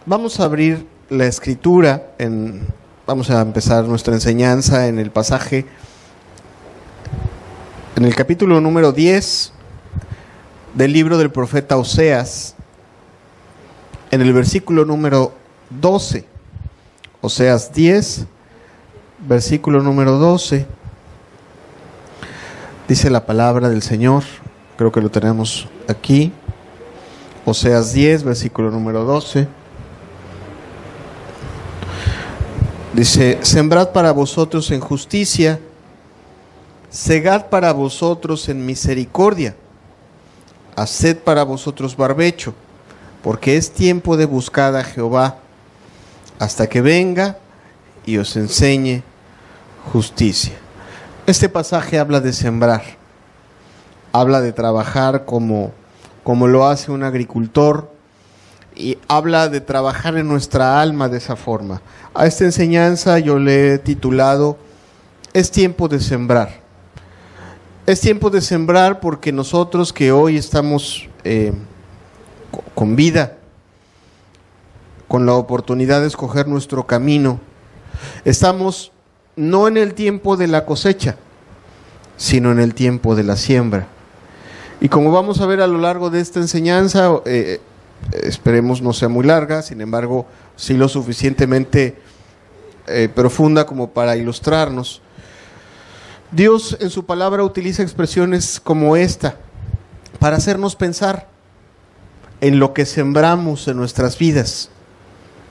Vamos a abrir la escritura, vamos a empezar nuestra enseñanza en el pasaje, en el capítulo número 10 del libro del profeta Oseas, en el versículo número 12. Oseas 10, versículo número 12. Dice la palabra del Señor, creo que lo tenemos aquí. Oseas 10, versículo número 12. Dice: sembrad para vosotros en justicia, segad para vosotros en misericordia, haced para vosotros barbecho, porque es tiempo de buscar a Jehová, hasta que venga y os enseñe justicia. Este pasaje habla de sembrar, habla de trabajar como lo hace un agricultor, y habla de trabajar en nuestra alma de esa forma. A esta enseñanza yo le he titulado Es tiempo de sembrar. Es tiempo de sembrar porque nosotros que hoy estamos con vida, con la oportunidad de escoger nuestro camino, estamos no en el tiempo de la cosecha, sino en el tiempo de la siembra. Y como vamos a ver a lo largo de esta enseñanza, esperemos no sea muy larga, sin embargo, sí lo suficientemente profunda como para ilustrarnos. Dios en su palabra utiliza expresiones como esta para hacernos pensar en lo que sembramos en nuestras vidas,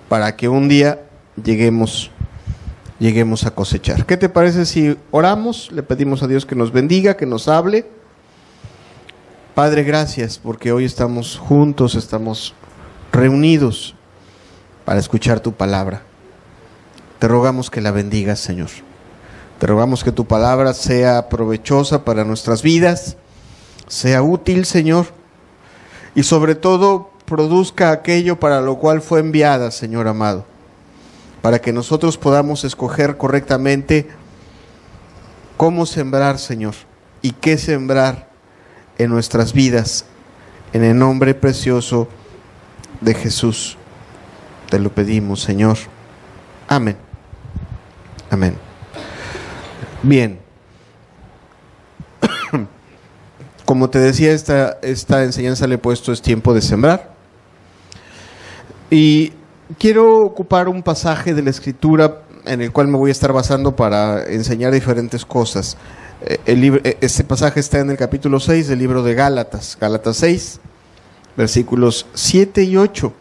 para que un día lleguemos a cosechar. ¿Qué te parece si oramos? Le pedimos a Dios que nos bendiga, que nos hable. Padre, gracias porque hoy estamos juntos, estamos reunidos para escuchar tu palabra. Te rogamos que la bendigas, Señor. Te rogamos que tu palabra sea provechosa para nuestras vidas, sea útil, Señor, y sobre todo produzca aquello para lo cual fue enviada, Señor amado, para que nosotros podamos escoger correctamente cómo sembrar, Señor, y qué sembrar en nuestras vidas, en el nombre precioso de Jesús. Te lo pedimos, Señor. Amén. Amén. Bien. Como te decía, esta enseñanza le he puesto es tiempo de sembrar. Y quiero ocupar un pasaje de la Escritura en el cual me voy a estar basando para enseñar diferentes cosas. Este pasaje está en el capítulo 6 del libro de Gálatas, Gálatas 6, versículos 7 y 8.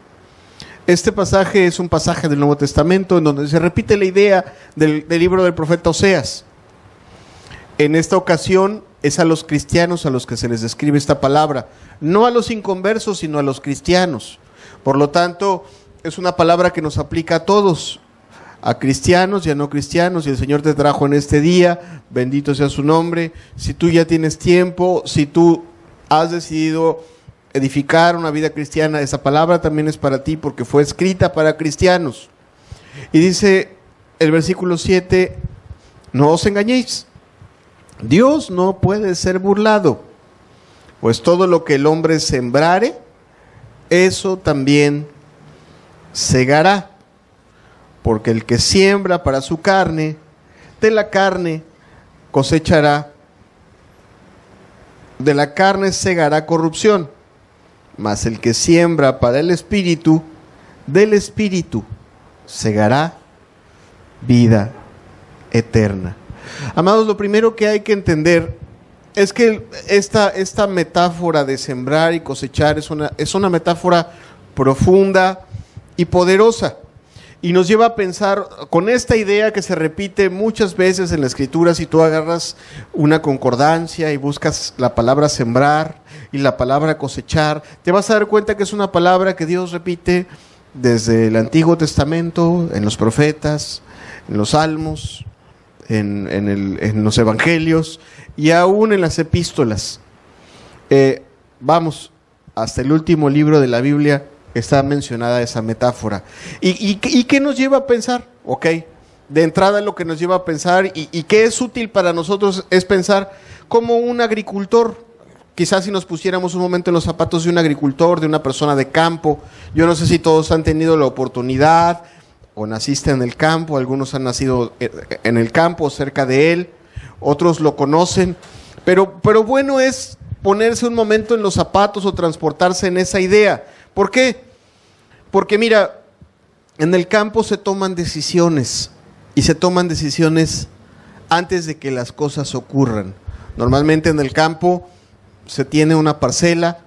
Este pasaje es un pasaje del Nuevo Testamento en donde se repite la idea del libro del profeta Oseas. En esta ocasión es a los cristianos a los que se les describe esta palabra, no a los inconversos, sino a los cristianos. Por lo tanto, es una palabra que nos aplica a todos, a cristianos y a no cristianos, y el Señor te trajo en este día, bendito sea su nombre. Si tú ya tienes tiempo, si tú has decidido edificar una vida cristiana, esa palabra también es para ti porque fue escrita para cristianos. Y dice el versículo 7, no os engañéis, Dios no puede ser burlado, pues todo lo que el hombre sembrare, eso también segará. Porque el que siembra para su carne, de la carne cosechará, de la carne segará corrupción, mas el que siembra para el Espíritu, del Espíritu segará vida eterna. Amados, lo primero que hay que entender es que esta metáfora de sembrar y cosechar es una metáfora profunda y poderosa. Y nos lleva a pensar con esta idea que se repite muchas veces en la Escritura. Si tú agarras una concordancia y buscas la palabra sembrar y la palabra cosechar, te vas a dar cuenta que es una palabra que Dios repite desde el Antiguo Testamento, en los profetas, en los salmos, en los evangelios y aún en las epístolas. Vamos hasta el último libro de la Biblia. Está mencionada esa metáfora. ¿Y qué nos lleva a pensar? Ok, de entrada lo que nos lleva a pensar y qué es útil para nosotros es pensar como un agricultor Quizás si nos pusiéramos un momento en los zapatos de un agricultor, de una persona de campo. Yo no sé si todos han tenido la oportunidad o naciste en el campo, algunos han nacido en el campo, cerca de él, otros lo conocen, pero bueno es ponerse un momento en los zapatos o transportarse en esa idea. ¿Por qué? Porque mira, en el campo se toman decisiones y se toman decisiones antes de que las cosas ocurran. Normalmente en el campo se tiene una parcela,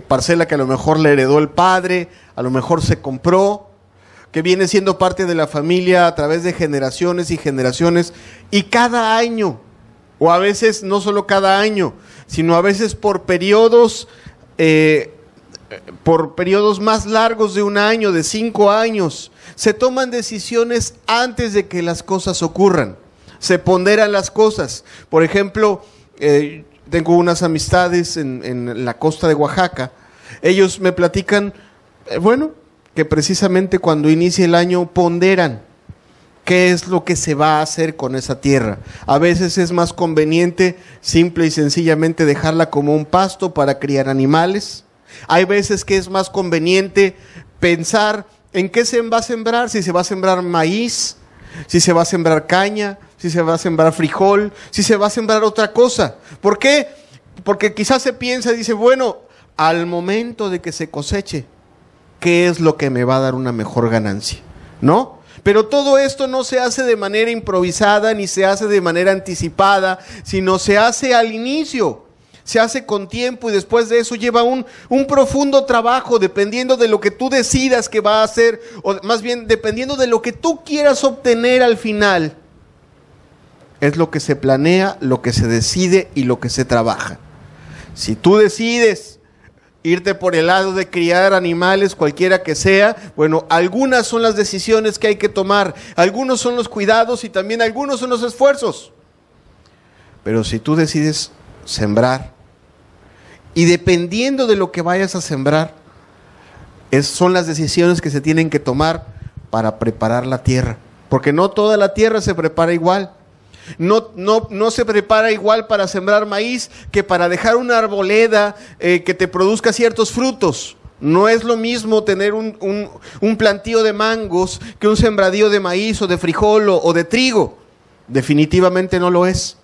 parcela que a lo mejor le heredó el padre, a lo mejor se compró, que viene siendo parte de la familia a través de generaciones y generaciones, y cada año, o a veces no solo cada año, sino a veces por periodos más largos de un año, de 5 años, se toman decisiones antes de que las cosas ocurran, se ponderan las cosas. Por ejemplo, tengo unas amistades en la costa de Oaxaca. Ellos me platican, que precisamente cuando inicia el año ponderan qué es lo que se va a hacer con esa tierra. A veces es más conveniente simple y sencillamente dejarla como un pasto para criar animales. Hay veces que es más conveniente pensar en qué se va a sembrar, si se va a sembrar maíz, si se va a sembrar caña, si se va a sembrar frijol, si se va a sembrar otra cosa. ¿Por qué? Porque quizás se piensa y dice, al momento de que se coseche, ¿qué es lo que me va a dar una mejor ganancia? ¿No? Pero todo esto no se hace de manera improvisada ni se hace de manera anticipada, sino se hace al inicio, se hace con tiempo y después de eso lleva un profundo trabajo dependiendo de lo que tú decidas que va a hacer, o más bien dependiendo de lo que tú quieras obtener al final. Es lo que se planea, lo que se decide y lo que se trabaja. Si tú decides irte por el lado de criar animales, cualquiera que sea, algunas son las decisiones que hay que tomar, algunos son los cuidados y también algunos son los esfuerzos. Pero si tú decides sembrar, y dependiendo de lo que vayas a sembrar, son las decisiones que se tienen que tomar para preparar la tierra, porque no toda la tierra se prepara igual. No se prepara igual para sembrar maíz que para dejar una arboleda que te produzca ciertos frutos. No es lo mismo tener un plantío de mangos que un sembradío de maíz o de frijol o de trigo. Definitivamente no lo es.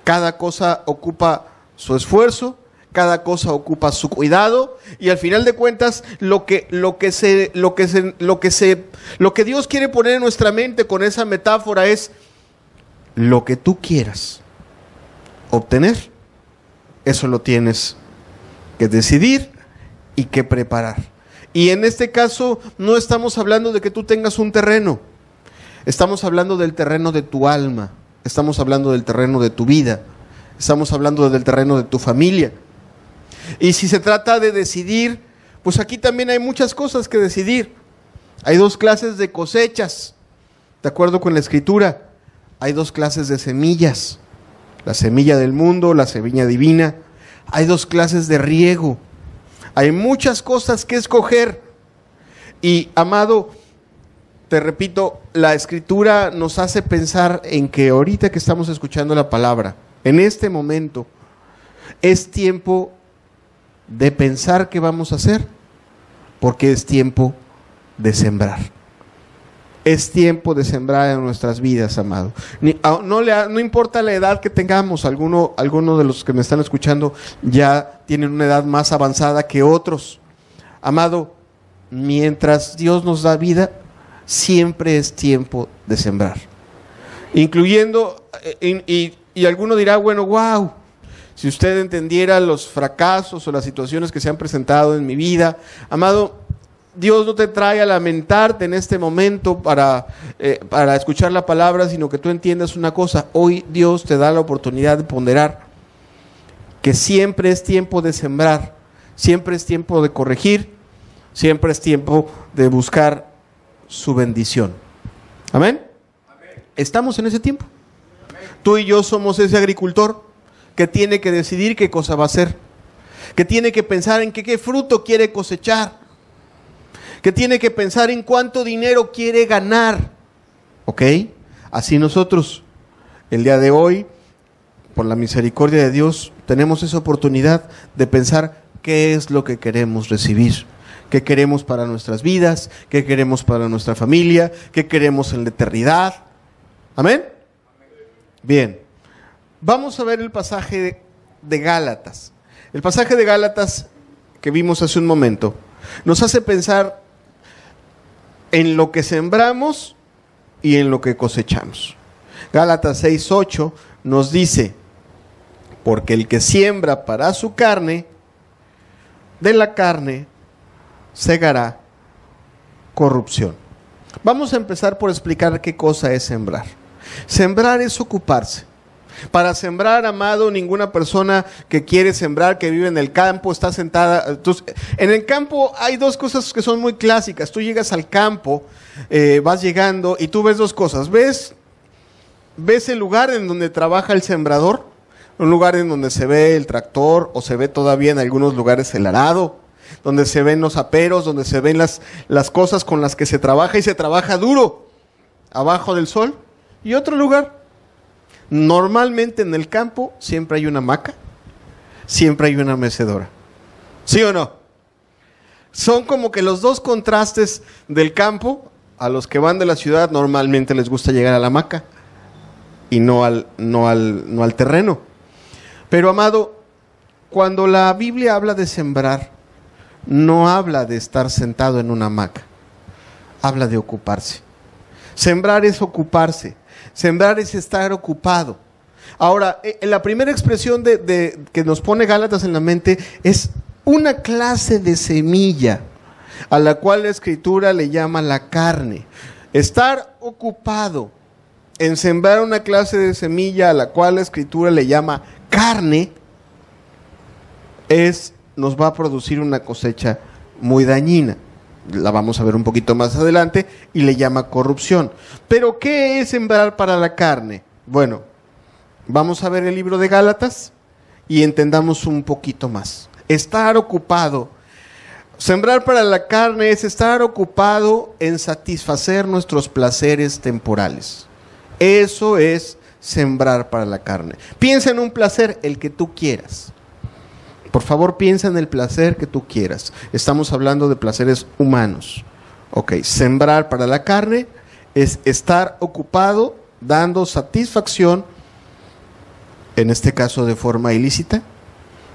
Cada cosa ocupa su esfuerzo, cada cosa ocupa su cuidado, y al final de cuentas lo que Dios quiere poner en nuestra mente con esa metáfora es: lo que tú quieras obtener, eso lo tienes que decidir y que preparar. Y en este caso no estamos hablando de que tú tengas un terreno, estamos hablando del terreno de tu alma, estamos hablando del terreno de tu vida, estamos hablando del terreno de tu familia. Y si se trata de decidir, pues aquí también hay muchas cosas que decidir. Hay 2 clases de cosechas, de acuerdo con la Escritura. Hay 2 clases de semillas, la semilla del mundo, la semilla divina. Hay 2 clases de riego. Hay muchas cosas que escoger. Y, amado, te repito, la Escritura nos hace pensar en que ahorita que estamos escuchando la palabra, en este momento, es tiempo de pensar qué vamos a hacer, porque es tiempo de sembrar. Es tiempo de sembrar en nuestras vidas, amado. No importa la edad que tengamos, alguno de los que me están escuchando ya tienen una edad más avanzada que otros. Amado, mientras Dios nos da vida, siempre es tiempo de sembrar. Incluyendo, y alguno dirá, wow, si usted entendiera los fracasos o las situaciones que se han presentado en mi vida, amado, Dios no te trae a lamentarte en este momento para escuchar la palabra, sino que tú entiendas una cosa: hoy Dios te da la oportunidad de ponderar que siempre es tiempo de sembrar, siempre es tiempo de corregir, siempre es tiempo de buscar su bendición. ¿Amén? Estamos en ese tiempo. Tú y yo somos ese agricultor que tiene que decidir qué cosa va a hacer, que tiene que pensar en qué fruto quiere cosechar, que tiene que pensar en cuánto dinero quiere ganar. ¿Ok? Así nosotros, el día de hoy, por la misericordia de Dios, tenemos esa oportunidad de pensar qué es lo que queremos recibir, qué queremos para nuestras vidas, qué queremos para nuestra familia, qué queremos en la eternidad. ¿Amén? Bien, vamos a ver el pasaje de Gálatas. El pasaje de Gálatas que vimos hace un momento nos hace pensar en lo que sembramos y en lo que cosechamos. Gálatas 6:8 nos dice: porque el que siembra para su carne, de la carne segará corrupción. Vamos a empezar por explicar qué cosa es sembrar. Sembrar es ocuparse. Para sembrar, amado, ninguna persona que quiere sembrar, que vive en el campo, está sentada. Entonces, en el campo hay dos cosas que son muy clásicas. Tú llegas al campo, vas llegando y tú ves dos cosas. ¿Ves el lugar en donde trabaja el sembrador? Un lugar en donde se ve el tractor, o se ve todavía en algunos lugares el arado, donde se ven los aperos, donde se ven las cosas con las que se trabaja, y se trabaja duro, abajo del sol. Y otro lugar, normalmente en el campo siempre hay una hamaca, siempre hay una mecedora. ¿Sí o no? Son como que los dos contrastes del campo. A los que van de la ciudad normalmente les gusta llegar a la hamaca y no al terreno. Pero, amado, cuando la Biblia habla de sembrar, no habla de estar sentado en una hamaca, habla de ocuparse. Sembrar es ocuparse. Sembrar es estar ocupado. Ahora, la primera expresión que nos pone Gálatas en la mente es una clase de semilla, a la cual la Escritura le llama la carne. Estar ocupado en sembrar una clase de semilla, a la cual la Escritura le llama carne, nos va a producir una cosecha muy dañina. La vamos a ver un poquito más adelante, y le llama corrupción. Pero, ¿qué es sembrar para la carne? Bueno, vamos a ver el libro de Gálatas y entendamos un poquito más. Estar ocupado. Sembrar para la carne es estar ocupado en satisfacer nuestros placeres temporales. Eso es sembrar para la carne. Piensa en un placer, el que tú quieras. Por favor, piensa en el placer que tú quieras. Estamos hablando de placeres humanos. Ok, sembrar para la carne es estar ocupado dando satisfacción, en este caso de forma ilícita,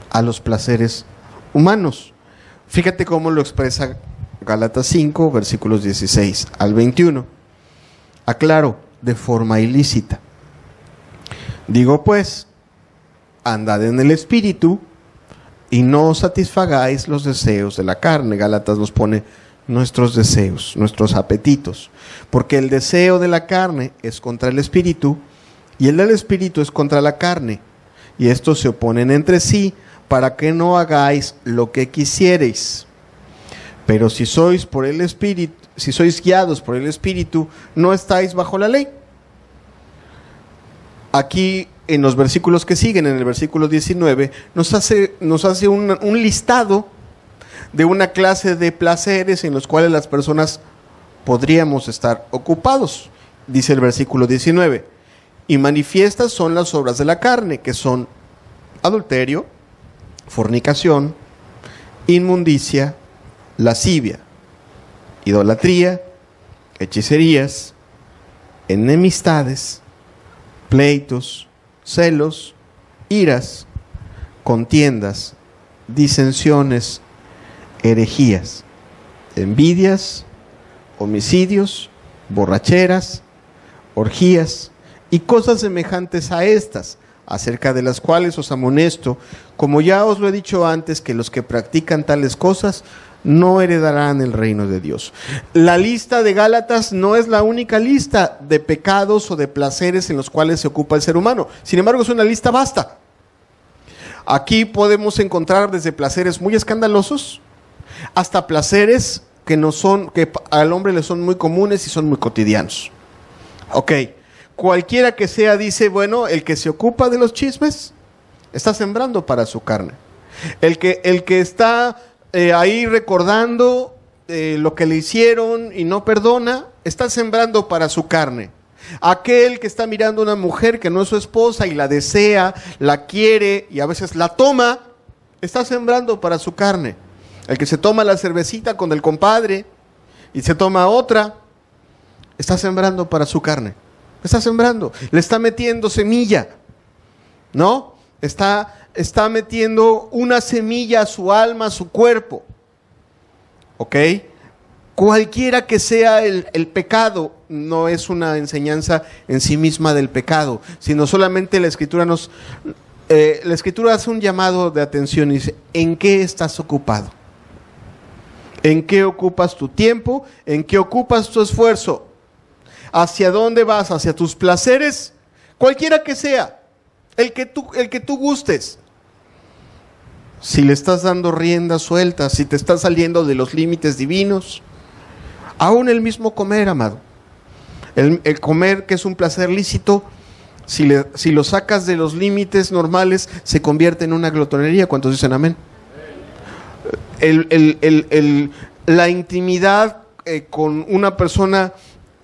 a los placeres humanos. Fíjate cómo lo expresa Gálatas 5, versículos 16 al 21. Aclaro, de forma ilícita. Digo pues, andad en el Espíritu, y no satisfagáis los deseos de la carne. Gálatas nos pone nuestros deseos, nuestros apetitos. Porque el deseo de la carne es contra el Espíritu, y el del Espíritu es contra la carne. Y estos se oponen entre sí, para que no hagáis lo que quisiereis. Pero si sois por el Espíritu, si sois guiados por el Espíritu, no estáis bajo la ley. Aquí, en los versículos que siguen, en el versículo 19, nos hace un listado de una clase de placeres en los cuales las personas podríamos estar ocupados. Dice el versículo 19: y manifiestas son las obras de la carne, que son adulterio, fornicación, inmundicia, lascivia, idolatría, hechicerías, enemistades, pleitos, celos, iras, contiendas, disensiones, herejías, envidias, homicidios, borracheras, orgías y cosas semejantes a estas, acerca de las cuales os amonesto, como ya os lo he dicho antes, que los que practican tales cosas no heredarán el reino de Dios. La lista de Gálatas no es la única lista de pecados o de placeres en los cuales se ocupa el ser humano. Sin embargo, es una lista vasta. Aquí podemos encontrar desde placeres muy escandalosos hasta placeres que al hombre le son muy comunes y son muy cotidianos. Ok, cualquiera que sea, dice, bueno, el que se ocupa de los chismes está sembrando para su carne. El que está ahí recordando lo que le hicieron y no perdona, está sembrando para su carne. Aquel que está mirando a una mujer que no es su esposa y la desea, la quiere y a veces la toma, está sembrando para su carne. El que se toma la cervecita con el compadre y se toma otra, está sembrando para su carne. Está sembrando, le está metiendo semilla, ¿no? Está metiendo una semilla a su alma, a su cuerpo. ¿Ok? Cualquiera que sea el pecado, no es una enseñanza en sí misma del pecado, sino solamente la Escritura la Escritura hace un llamado de atención y dice, ¿en qué estás ocupado? ¿En qué ocupas tu tiempo? ¿En qué ocupas tu esfuerzo? ¿Hacia dónde vas? ¿Hacia tus placeres? Cualquiera que sea, el que tú gustes. Si le estás dando rienda suelta, si te estás saliendo de los límites divinos, aún el mismo comer, amado. El comer, que es un placer lícito, si lo sacas de los límites normales, se convierte en una glotonería. ¿Cuántos dicen amén? La intimidad con una persona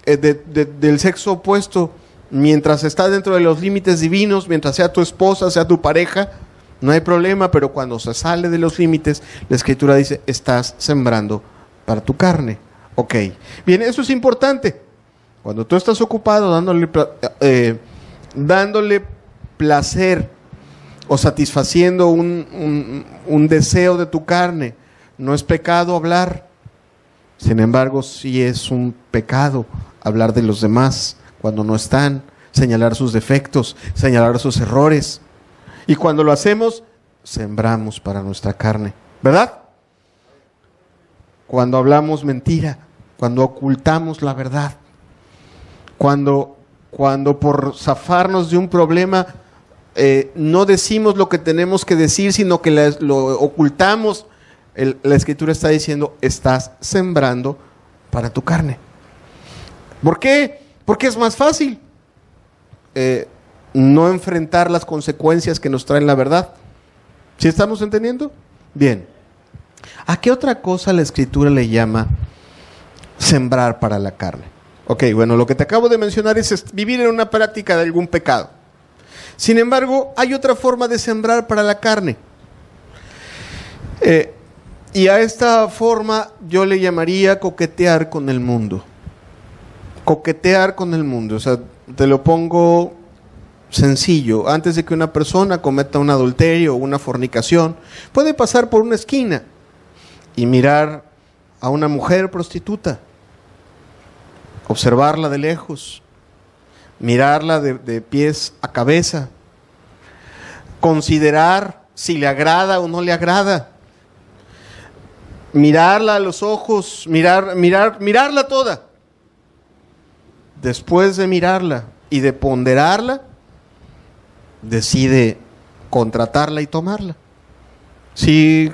del sexo opuesto, mientras está dentro de los límites divinos, mientras sea tu esposa, sea tu pareja, no hay problema, pero cuando se sale de los límites, la Escritura dice, estás sembrando para tu carne. Ok, bien, eso es importante. Cuando tú estás ocupado dándole placer o satisfaciendo un deseo de tu carne, no es pecado hablar. Sin embargo, sí es un pecado hablar de los demás cuando no están, señalar sus defectos, señalar sus errores. Y cuando lo hacemos, sembramos para nuestra carne, ¿verdad? Cuando hablamos mentira, cuando ocultamos la verdad, cuando por zafarnos de un problema no decimos lo que tenemos que decir, sino que lo ocultamos, la Escritura está diciendo, estás sembrando para tu carne. ¿Por qué? Porque es más fácil no enfrentar las consecuencias que nos traen la verdad. ¿Sí estamos entendiendo? Bien. ¿A qué otra cosa la Escritura le llama sembrar para la carne? Ok, bueno, lo que te acabo de mencionar es vivir en una práctica de algún pecado. Sin embargo, hay otra forma de sembrar para la carne. Y a esta forma yo le llamaría coquetear con el mundo. Coquetear con el mundo. O sea, te lo pongo sencillo. Antes de que una persona cometa un adulterio o una fornicación, puede pasar por una esquina y mirar a una mujer prostituta, observarla de lejos, mirarla de pies a cabeza, considerar si le agrada o no le agrada, mirarla a los ojos, mirarla toda. Después de mirarla y de ponderarla, decide contratarla y tomarla. Sí,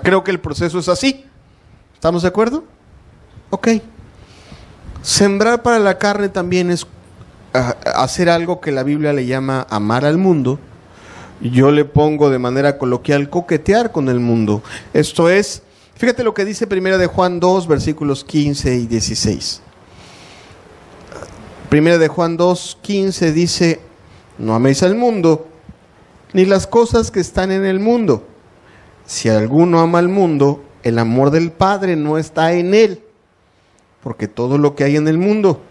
creo que el proceso es así. ¿Estamos de acuerdo? Ok. Sembrar para la carne también es hacer algo que la Biblia le llama amar al mundo. Yo le pongo de manera coloquial coquetear con el mundo. Esto es, fíjate lo que dice 1 de Juan 2, versículos 15 y 16. 1 de Juan 2, 15 dice, no améis al mundo, ni las cosas que están en el mundo. Si alguno ama al mundo, el amor del Padre no está en él. Porque todo lo que hay en el mundo,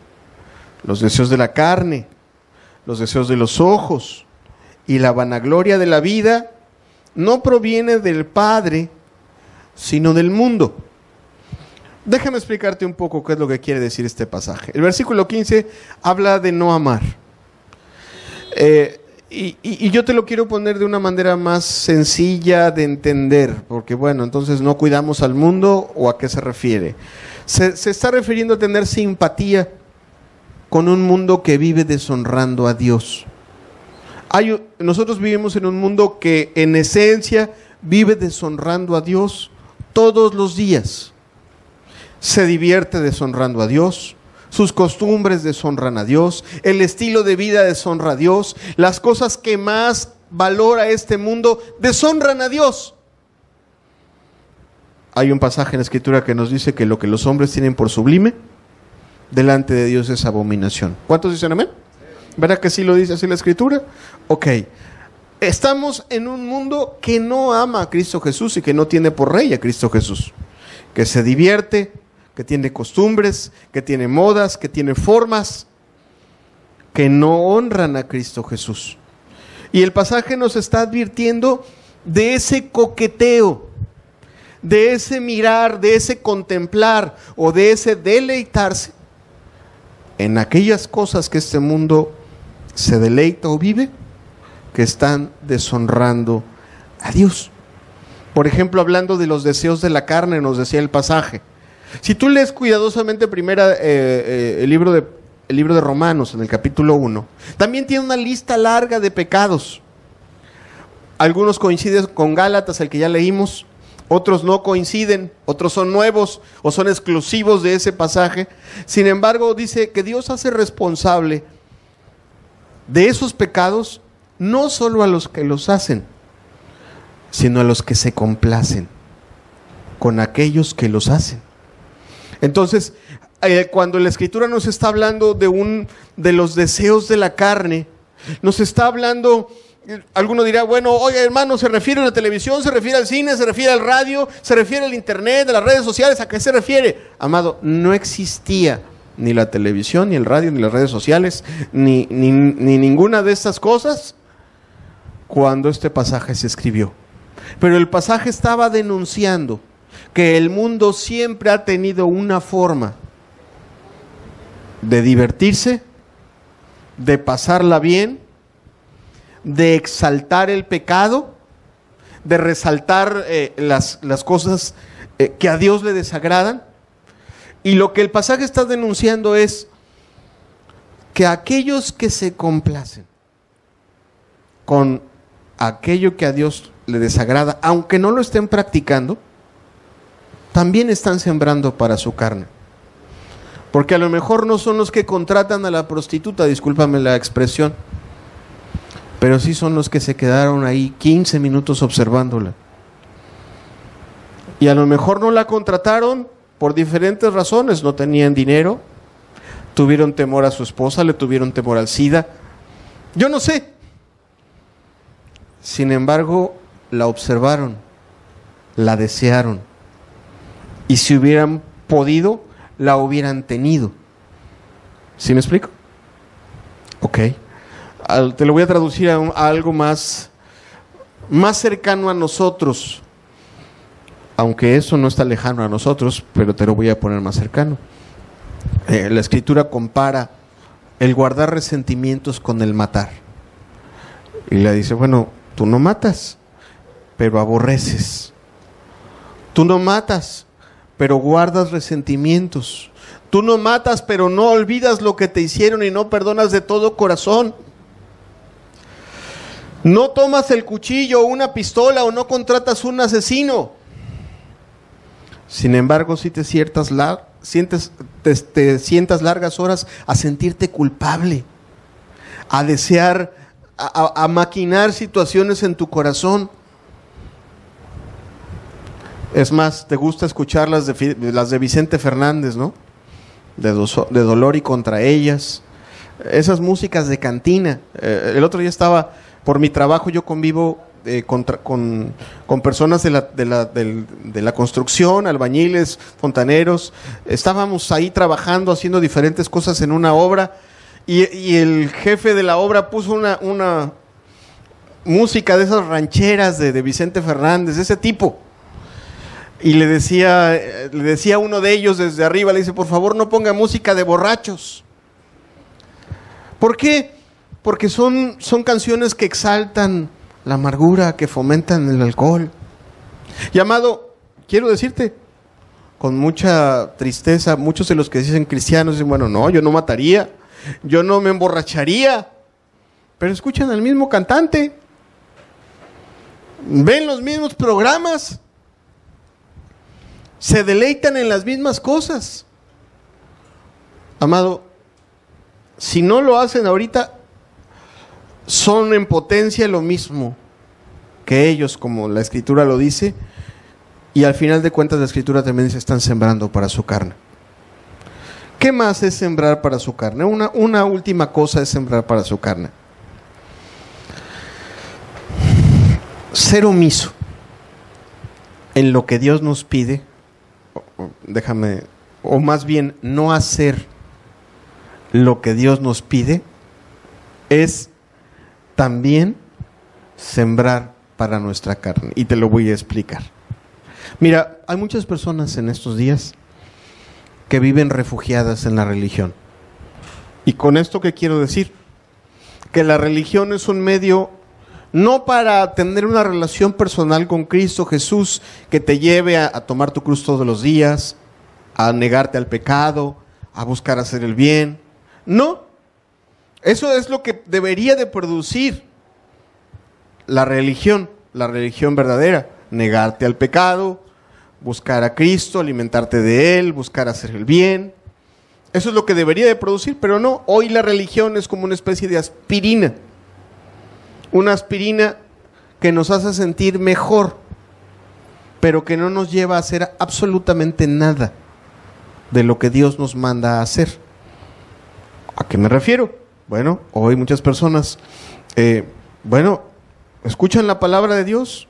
los deseos de la carne, los deseos de los ojos y la vanagloria de la vida, no proviene del Padre, sino del mundo. Déjame explicarte un poco qué es lo que quiere decir este pasaje. El versículo 15 habla de no amar. Y yo te lo quiero poner de una manera más sencilla de entender, porque bueno, entonces no cuidamos al mundo, ¿o a qué se refiere? Se está refiriendo a tener simpatía con un mundo que vive deshonrando a Dios. Nosotros vivimos en un mundo que en esencia vive deshonrando a Dios todos los días. Se divierte deshonrando a Dios, sus costumbres deshonran a Dios, el estilo de vida deshonra a Dios, las cosas que más valora este mundo deshonran a Dios. Hay un pasaje en la Escritura que nos dice que lo que los hombres tienen por sublime, delante de Dios es abominación. ¿Cuántos dicen amén? ¿Verdad que sí lo dice así la Escritura? Ok. Estamos en un mundo que no ama a Cristo Jesús y que no tiene por rey a Cristo Jesús, que se divierte, que tiene costumbres, que tiene modas, que tiene formas que no honran a Cristo Jesús. Y el pasaje nos está advirtiendo de ese coqueteo, de ese mirar, de ese contemplar o de ese deleitarse en aquellas cosas que este mundo se deleita o vive, que están deshonrando a Dios. Por ejemplo, hablando de los deseos de la carne, nos decía el pasaje. Si tú lees cuidadosamente el libro de Romanos, en el capítulo 1, también tiene una lista larga de pecados. Algunos coinciden con Gálatas, el que ya leímos, otros no coinciden, otros son nuevos o son exclusivos de ese pasaje. Sin embargo, dice que Dios hace responsable de esos pecados no solo a los que los hacen, sino a los que se complacen con aquellos que los hacen. Entonces, cuando la Escritura nos está hablando de los deseos de la carne, nos está hablando, alguno dirá, bueno, oye hermano, ¿se refiere a la televisión, se refiere al cine, se refiere al radio, se refiere al internet, a las redes sociales? ¿A qué se refiere? Amado, no existía ni la televisión, ni el radio, ni las redes sociales, ni ninguna de estas cosas cuando este pasaje se escribió. Pero el pasaje estaba denunciando que el mundo siempre ha tenido una forma de divertirse, de pasarla bien, de exaltar el pecado, de resaltar las cosas que a Dios le desagradan. Y lo que el pasaje está denunciando es que aquellos que se complacen con aquello que a Dios le desagrada, aunque no lo estén practicando, también están sembrando para su carne. Porque a lo mejor no son los que contratan a la prostituta, discúlpame la expresión, pero sí son los que se quedaron ahí 15 minutos observándola. Y a lo mejor no la contrataron por diferentes razones, no tenían dinero, tuvieron temor a su esposa, le tuvieron temor al SIDA, yo no sé. Sin embargo, la observaron, la desearon, y si hubieran podido, la hubieran tenido. ¿Sí me explico? Ok. Te lo voy a traducir a algo más cercano a nosotros, aunque eso no está lejano a nosotros, pero te lo voy a poner más cercano. La Escritura compara el guardar resentimientos con el matar. Y le dice, bueno, tú no matas, pero aborreces. Tú no matas, pero guardas resentimientos. Tú no matas, pero no olvidas lo que te hicieron y no perdonas de todo corazón. No tomas el cuchillo o una pistola o no contratas un asesino. Sin embargo, si te sientas largas horas a sentirte culpable, a desear, a maquinar situaciones en tu corazón. Es más, te gusta escuchar las de Vicente Fernández, ¿no? De dolor y contra ellas. Esas músicas de cantina. El otro día estaba, por mi trabajo yo convivo con personas de la construcción, albañiles, fontaneros. Estábamos ahí trabajando, haciendo diferentes cosas en una obra, y el jefe de la obra puso una música de esas rancheras de Vicente Fernández, de ese tipo. Y le decía a uno de ellos desde arriba, le dice, por favor no ponga música de borrachos. ¿Por qué? Porque son canciones que exaltan la amargura, que fomentan el alcohol. Y amado, quiero decirte, con mucha tristeza, muchos de los que dicen cristianos dicen, bueno, no, yo no mataría, yo no me emborracharía, pero escuchan al mismo cantante, ven los mismos programas, se deleitan en las mismas cosas. Amado, si no lo hacen ahorita, son en potencia lo mismo que ellos, como la Escritura lo dice, y al final de cuentas la Escritura también dice, están sembrando para su carne. ¿Qué más es sembrar para su carne? Una última cosa es sembrar para su carne. Ser omiso en lo que Dios nos pide, o más bien no hacer lo que Dios nos pide, es también sembrar para nuestra carne. Y te lo voy a explicar. Mira, hay muchas personas en estos días que viven refugiadas en la religión. ¿Y con esto qué quiero decir? Que la religión es un medio no para tener una relación personal con Cristo Jesús que te lleve a tomar tu cruz todos los días, a negarte al pecado, a buscar hacer el bien. No, eso es lo que debería de producir la religión verdadera: negarte al pecado, buscar a Cristo, alimentarte de Él, buscar hacer el bien. Eso es lo que debería de producir, pero no. Hoy la religión es como una especie de aspirina. Una aspirina que nos hace sentir mejor, pero que no nos lleva a hacer absolutamente nada de lo que Dios nos manda a hacer. ¿A qué me refiero? Bueno, hoy muchas personas, escuchan la palabra de Dios,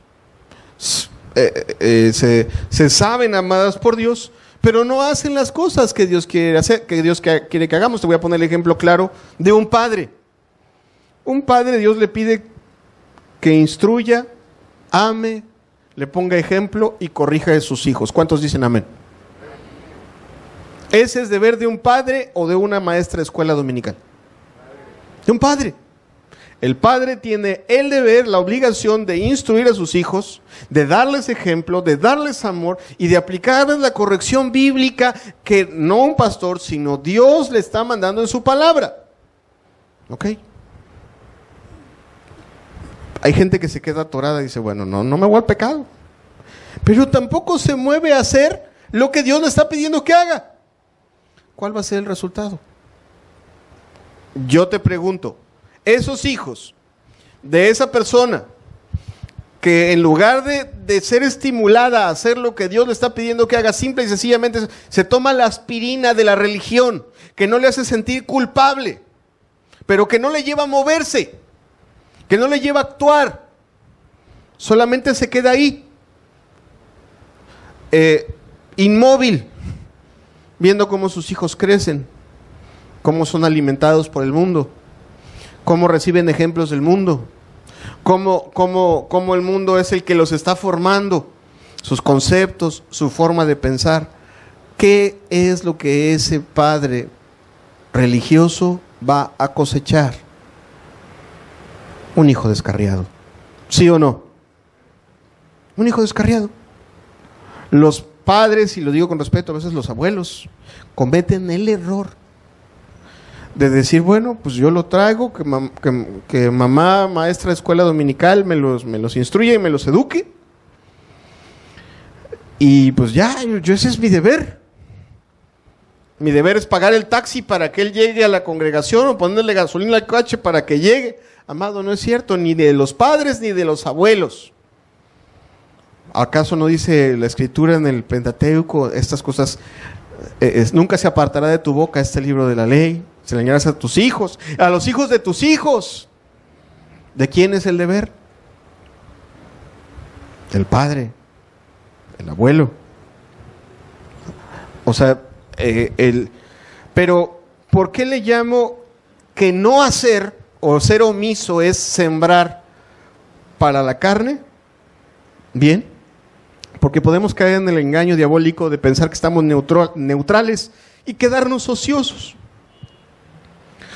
se saben amadas por Dios, pero no hacen las cosas que Dios quiere hacer, que Dios quiere que hagamos. Te voy a poner el ejemplo claro de un padre. Un padre, Dios le pide que instruya, ame, le ponga ejemplo y corrija a sus hijos. ¿Cuántos dicen amén? ¿Ese es deber de un padre o de una maestra de escuela dominical? De un padre. El padre tiene el deber, la obligación de instruir a sus hijos, de darles ejemplo, de darles amor y de aplicarles la corrección bíblica que no un pastor, sino Dios le está mandando en su palabra. ¿Ok? Hay gente que se queda atorada y dice, bueno, no me voy al pecado. Pero tampoco se mueve a hacer lo que Dios le está pidiendo que haga. ¿Cuál va a ser el resultado? Yo te pregunto, esos hijos de esa persona que en lugar de ser estimulada a hacer lo que Dios le está pidiendo que haga, simple y sencillamente se toma la aspirina de la religión, que no le hace sentir culpable, pero que no le lleva a moverse, que no le lleva a actuar, solamente se queda ahí, inmóvil, viendo cómo sus hijos crecen, cómo son alimentados por el mundo, cómo reciben ejemplos del mundo, cómo el mundo es el que los está formando, sus conceptos, su forma de pensar. ¿Qué es lo que ese padre religioso va a cosechar? Un hijo descarriado. ¿Sí o no? Un hijo descarriado. Los padres, y lo digo con respeto, a veces los abuelos, cometen el error de decir, bueno, pues yo lo traigo, que mamá, maestra de escuela dominical, me los instruya y me los eduque. Y pues ya, ese es mi deber. Mi deber es pagar el taxi para que él llegue a la congregación o ponerle gasolina al coche para que llegue. Amado, no es cierto, ni de los padres ni de los abuelos. ¿Acaso no dice la Escritura en el Pentateuco, estas cosas, nunca se apartará de tu boca este libro de la ley? Se le enseñarás a tus hijos, a los hijos de tus hijos. ¿De quién es el deber? Del padre, del abuelo. O sea, pero ¿por qué le llamo que no hacer o ser omiso es sembrar para la carne? Bien, porque podemos caer en el engaño diabólico de pensar que estamos neutrales y quedarnos ociosos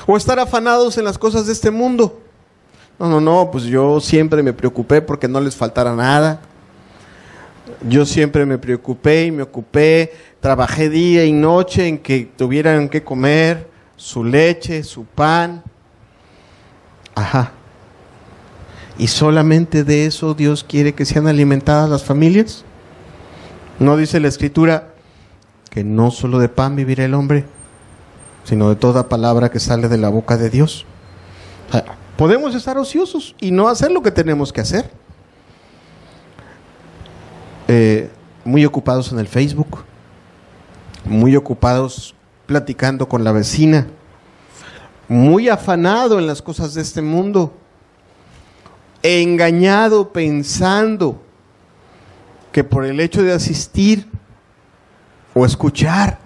o estar afanados en las cosas de este mundo. No, pues yo siempre me preocupé porque no les faltara nada. Yo siempre me preocupé y me ocupé, trabajé día y noche en que tuvieran que comer su leche, su pan. Ajá. ¿Y solamente de eso Dios quiere que sean alimentadas las familias? ¿No dice la Escritura que no solo de pan vivirá el hombre, sino de toda palabra que sale de la boca de Dios? O sea, podemos estar ociosos y no hacer lo que tenemos que hacer. Muy ocupados en el Facebook, muy ocupados platicando con la vecina, muy afanado en las cosas de este mundo, engañado pensando que por el hecho de asistir o escuchar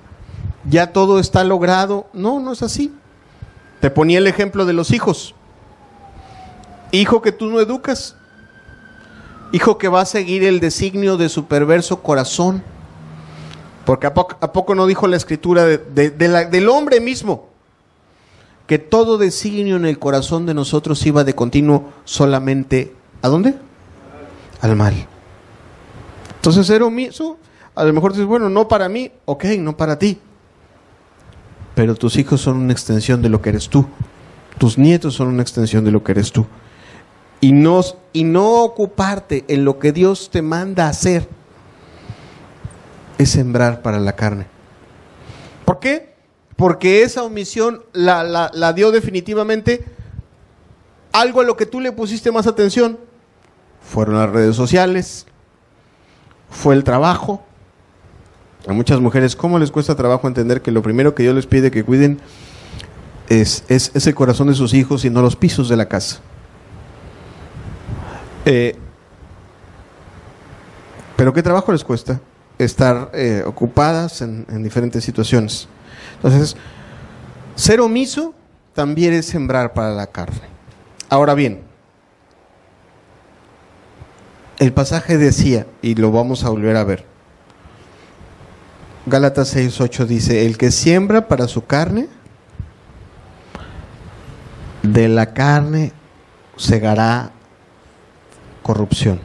ya todo está logrado. No, no es así. Te ponía el ejemplo de los hijos. Hijo que tú no educas, hijo que va a seguir el designio de su perverso corazón. Porque ¿a poco no dijo la escritura del hombre mismo? Que todo designio en el corazón de nosotros iba de continuo solamente, ¿a dónde? Al mal. Entonces ser omiso, a lo mejor dices, bueno, no para mí, ok, no para ti. Pero tus hijos son una extensión de lo que eres tú. Tus nietos son una extensión de lo que eres tú. Y no ocuparte en lo que Dios te manda a hacer es sembrar para la carne. ¿Por qué? Porque esa omisión la dio definitivamente algo a lo que tú le pusiste más atención. Fueron las redes sociales, fue el trabajo. A muchas mujeres, ¿cómo les cuesta trabajo entender que lo primero que Dios les pide que cuiden es el corazón de sus hijos y no los pisos de la casa? Pero ¿qué trabajo les cuesta estar ocupadas en diferentes situaciones? Entonces, ser omiso también es sembrar para la carne. Ahora bien, el pasaje decía, y lo vamos a volver a ver, Gálatas 6:8 dice, el que siembra para su carne, de la carne segará corrupción.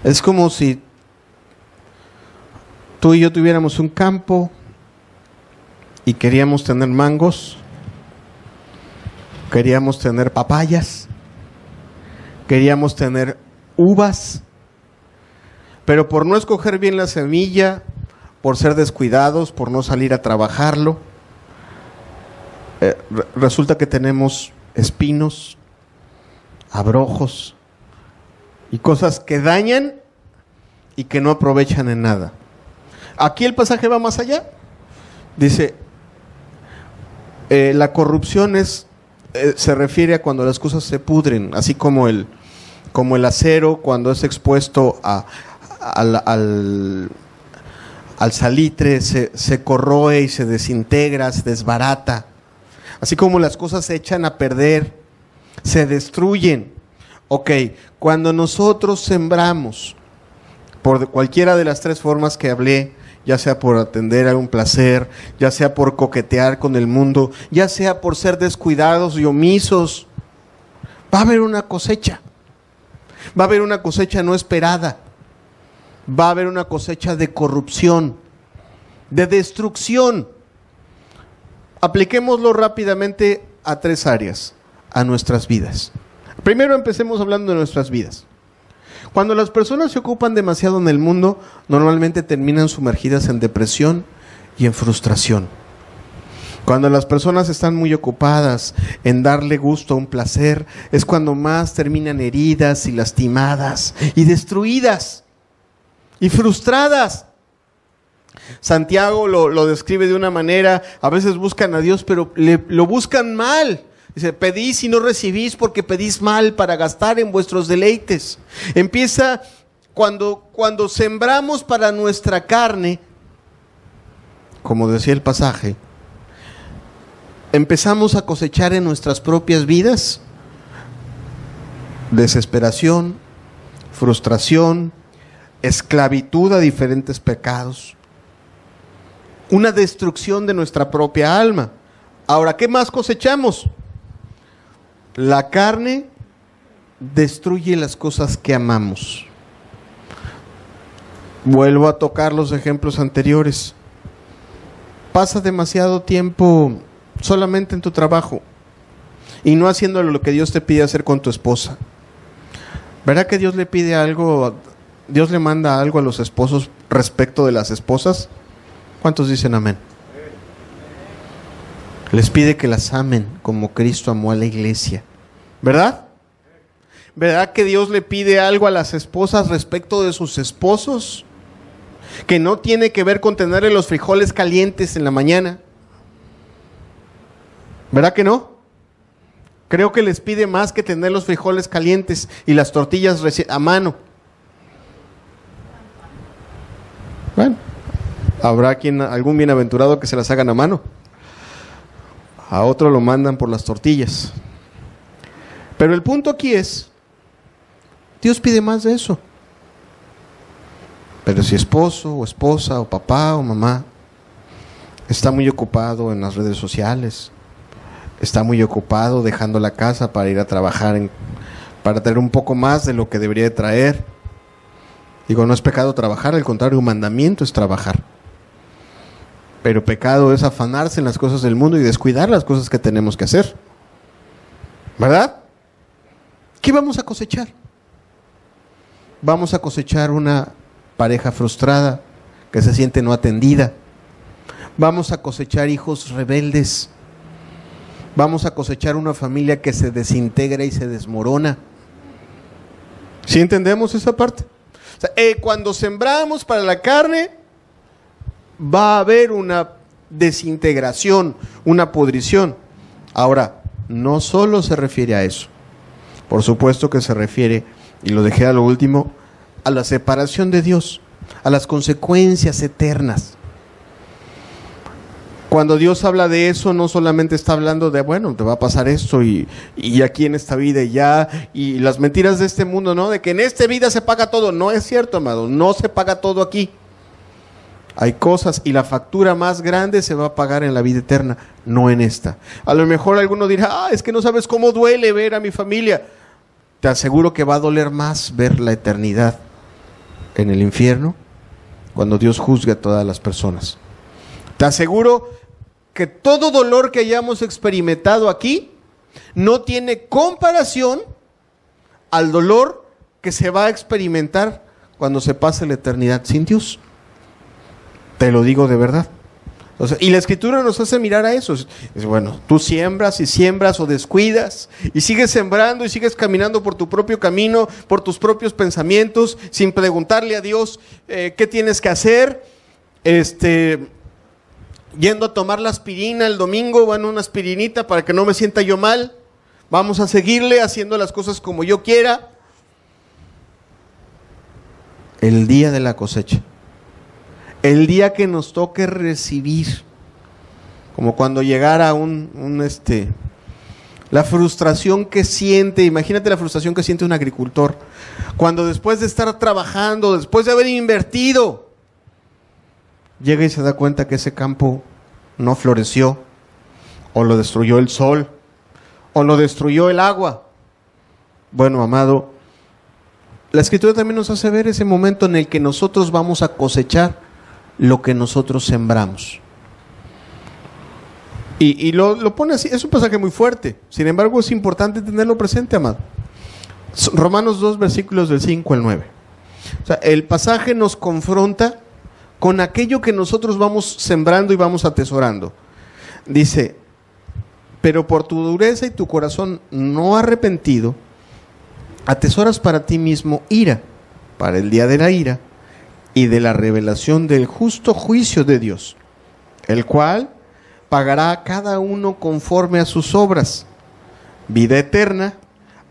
Es como si tú y yo tuviéramos un campo y queríamos tener mangos, queríamos tener papayas, queríamos tener uvas, pero por no escoger bien la semilla, por ser descuidados, por no salir a trabajarlo, resulta que tenemos espinos, abrojos y cosas que dañan y que no aprovechan en nada. Aquí el pasaje va más allá. Dice, la corrupción se refiere a cuando las cosas se pudren, así como el acero cuando es expuesto al salitre se corroe y se desintegra, se desbarata. Así como las cosas se echan a perder, se destruyen. Ok, cuando nosotros sembramos por cualquiera de las tres formas que hablé, ya sea por atender a un placer, ya sea por coquetear con el mundo, ya sea por ser descuidados y omisos, va a haber una cosecha. Va a haber una cosecha no esperada. Va a haber una cosecha de corrupción, de destrucción. Apliquémoslo rápidamente a tres áreas, a nuestras vidas. Primero empecemos hablando de nuestras vidas. Cuando las personas se ocupan demasiado en el mundo, normalmente terminan sumergidas en depresión y en frustración. Cuando las personas están muy ocupadas en darle gusto a un placer, es cuando más terminan heridas y lastimadas y destruidas y frustradas. Santiago lo describe de una manera, a veces buscan a Dios, pero lo buscan mal. Dice, pedís y no recibís porque pedís mal para gastar en vuestros deleites. Empieza cuando sembramos para nuestra carne, como decía el pasaje, empezamos a cosechar en nuestras propias vidas desesperación, frustración, esclavitud a diferentes pecados, una destrucción de nuestra propia alma. Ahora, ¿qué más cosechamos? La carne destruye las cosas que amamos. Vuelvo a tocar los ejemplos anteriores. Pasa demasiado tiempo solamente en tu trabajo y no haciendo lo que Dios te pide hacer con tu esposa. ¿Verdad que Dios le pide algo? Dios le manda algo a los esposos respecto de las esposas. ¿Cuántos dicen amén? Les pide que las amen como Cristo amó a la iglesia. ¿Verdad? ¿Verdad que Dios le pide algo a las esposas respecto de sus esposos? Que no tiene que ver con tenerle los frijoles calientes en la mañana. ¿Verdad que no? Creo que les pide más que tener los frijoles calientes y las tortillas a mano. Bueno, habrá algún bienaventurado que se las hagan a mano. A otro lo mandan por las tortillas. Pero el punto aquí es, Dios pide más de eso. Pero si esposo o esposa o papá o mamá está muy ocupado en las redes sociales, está muy ocupado dejando la casa para ir a trabajar, para traer un poco más de lo que debería de traer. Digo, no es pecado trabajar, al contrario, un mandamiento es trabajar. Pero pecado es afanarse en las cosas del mundo y descuidar las cosas que tenemos que hacer. ¿Verdad? ¿Qué vamos a cosechar? Vamos a cosechar una pareja frustrada que se siente no atendida. Vamos a cosechar hijos rebeldes. Vamos a cosechar una familia que se desintegra y se desmorona. ¿Sí entendemos esa parte? O sea, cuando sembramos para la carne, va a haber una desintegración, una pudrición. Ahora, no solo se refiere a eso. Por supuesto que se refiere, y lo dejé a lo último, a la separación de Dios, a las consecuencias eternas. Cuando Dios habla de eso, no solamente está hablando de, bueno, te va a pasar esto y aquí en esta vida y ya, y las mentiras de este mundo, ¿no? De que en esta vida se paga todo. No es cierto, amado, no se paga todo aquí. Hay cosas y la factura más grande se va a pagar en la vida eterna, no en esta. A lo mejor alguno dirá, es que no sabes cómo duele ver a mi familia. Te aseguro que va a doler más ver la eternidad en el infierno, cuando Dios juzgue a todas las personas. Te aseguro que todo dolor que hayamos experimentado aquí no tiene comparación al dolor que se va a experimentar cuando se pase la eternidad sin Dios. Te lo digo de verdad. O sea, y la Escritura nos hace mirar a eso. Es bueno, tú siembras y siembras o descuidas y sigues sembrando y sigues caminando por tu propio camino, por tus propios pensamientos, sin preguntarle a Dios qué tienes que hacer. Yendo a tomar la aspirina el domingo, bueno, una aspirinita para que no me sienta yo mal. Vamos a seguirle haciendo las cosas como yo quiera. El día de la cosecha, el día que nos toque recibir, como cuando llegara la frustración que siente, imagínate la frustración que siente un agricultor, cuando después de estar trabajando, después de haber invertido, llega y se da cuenta que ese campo no floreció, o lo destruyó el sol, o lo destruyó el agua. Bueno, amado, la Escritura también nos hace ver ese momento en el que nosotros vamos a cosechar lo que nosotros sembramos. Y lo pone así, es un pasaje muy fuerte, sin embargo es importante tenerlo presente, amado. Romanos 2, versículos del 5 al 9. O sea, el pasaje nos confronta con aquello que nosotros vamos sembrando y vamos atesorando. Dice, pero por tu dureza y tu corazón no arrepentido, atesoras para ti mismo ira, para el día de la ira y de la revelación del justo juicio de Dios, el cual pagará a cada uno conforme a sus obras, vida eterna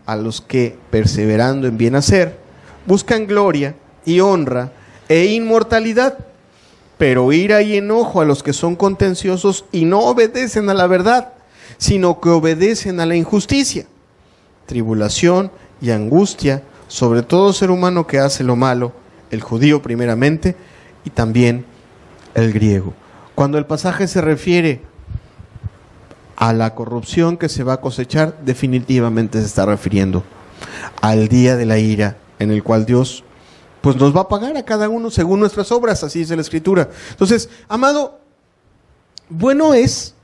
a los que, perseverando en bien hacer, buscan gloria y honra e inmortalidad, pero ira y enojo a los que son contenciosos y no obedecen a la verdad, sino que obedecen a la injusticia, tribulación y angustia sobre todo ser humano que hace lo malo, el judío primeramente y también el griego. Cuando el pasaje se refiere a la corrupción que se va a cosechar, definitivamente se está refiriendo al día de la ira, en el cual Dios pues nos va a pagar a cada uno según nuestras obras, así dice la Escritura. Entonces, amado, bueno es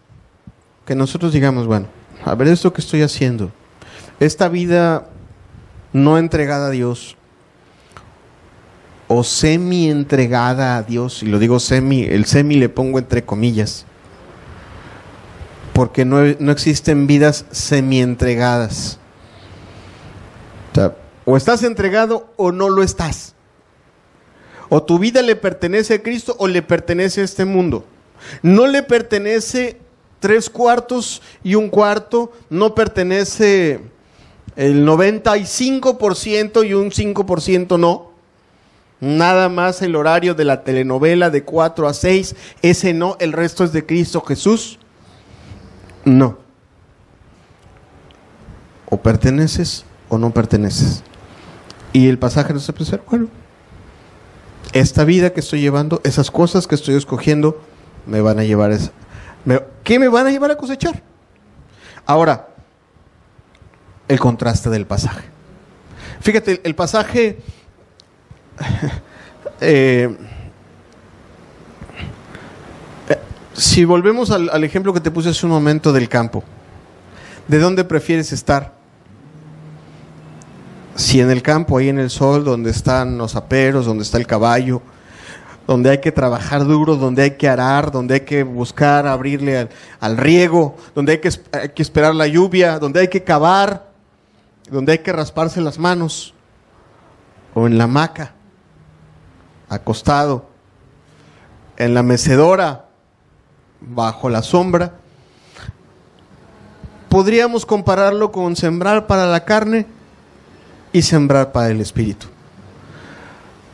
que nosotros digamos, bueno, a ver esto que estoy haciendo, esta vida no entregada a Dios, o semi entregada a Dios, y lo digo semi, el semi le pongo entre comillas, porque no existen vidas semi entregadas. O sea, o estás entregado o no lo estás. O tu vida le pertenece a Cristo o le pertenece a este mundo. No le pertenece 3/4 y 1/4, no pertenece el 95% y un 5% no. Nada más el horario de la telenovela de 4 a 6, ese no, el resto es de Cristo Jesús. No. O perteneces o no perteneces. Y el pasaje nos hace pensar, bueno, esta vida que estoy llevando, esas cosas que estoy escogiendo, me van a llevar ¿qué me van a llevar a cosechar? Ahora, el contraste del pasaje. Fíjate, el pasaje si volvemos al ejemplo que te puse hace un momento del campo, ¿de dónde prefieres estar? Si en el campo, ahí en el sol, donde están los aperos, donde está el caballo, donde hay que trabajar duro, donde hay que arar, donde hay que buscar abrirle al riego, donde hay que esperar la lluvia, donde hay que cavar, donde hay que rasparse las manos, o en la hamaca, acostado, en la mecedora, bajo la sombra. Podríamos compararlo con sembrar para la carne y sembrar para el espíritu.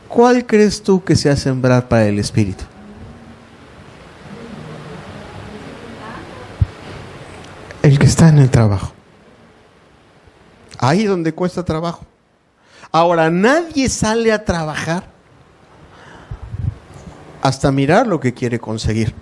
¿Cuál crees tú que sea sembrar para el espíritu? El que está en el trabajo. Ahí donde cuesta trabajo. Ahora, nadie sale a trabajar hasta mirar lo que quiere conseguir.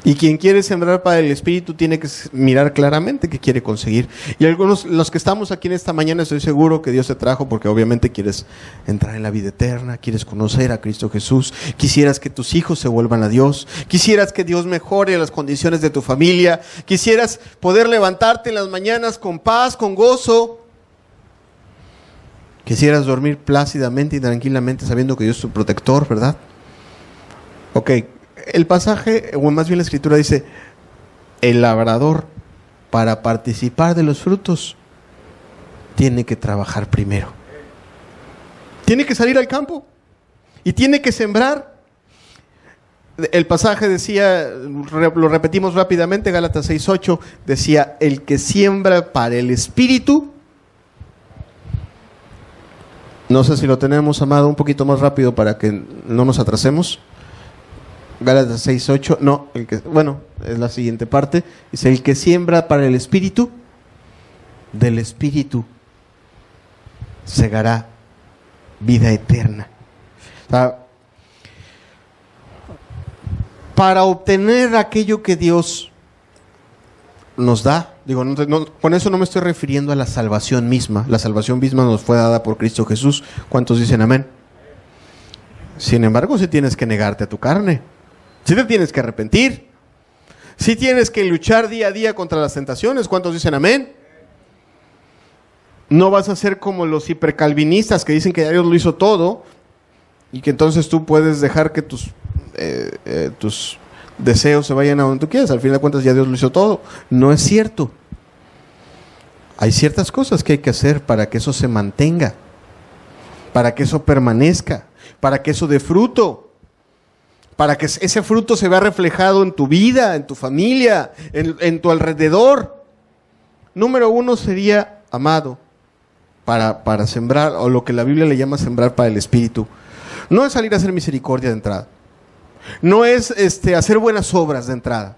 Y quien quiere sembrar para el espíritu tiene que mirar claramente qué quiere conseguir. Y algunos, los que estamos aquí en esta mañana, estoy seguro que Dios te trajo porque obviamente quieres entrar en la vida eterna, quieres conocer a Cristo Jesús, quisieras que tus hijos se vuelvan a Dios, quisieras que Dios mejore las condiciones de tu familia, quisieras poder levantarte en las mañanas con paz, con gozo, quisieras dormir plácidamente y tranquilamente sabiendo que Dios es tu protector, ¿verdad? Ok. El pasaje, o más bien la escritura dice, el labrador para participar de los frutos tiene que trabajar primero. Tiene que salir al campo y tiene que sembrar. El pasaje decía, lo repetimos rápidamente, Gálatas 6:8, decía, el que siembra para el espíritu. No sé si lo tenemos, amado, un poquito más rápido para que no nos atrasemos. Gálatas 6:8, no, es la siguiente parte, dice, el que siembra para el espíritu, del espíritu segará vida eterna. O sea, para obtener aquello que Dios nos da, con eso no me estoy refiriendo a la salvación misma. La salvación misma nos fue dada por Cristo Jesús. ¿Cuántos dicen amén? Sin embargo, si tienes que negarte a tu carne, si te tienes que arrepentir, si tienes que luchar día a día contra las tentaciones. ¿Cuántos dicen amén? No vas a ser como los hipercalvinistas que dicen que Dios lo hizo todo y que entonces tú puedes dejar que tus deseos se vayan a donde tú quieras. Al fin de cuentas ya Dios lo hizo todo. No es cierto. Hay ciertas cosas que hay que hacer para que eso se mantenga, para que eso permanezca, para que eso dé fruto, para que ese fruto se vea reflejado en tu vida, en tu familia, en tu alrededor. Número 1 sería, amado, para sembrar, o lo que la Biblia le llama sembrar para el espíritu. No es salir a hacer misericordia de entrada. No es hacer buenas obras de entrada.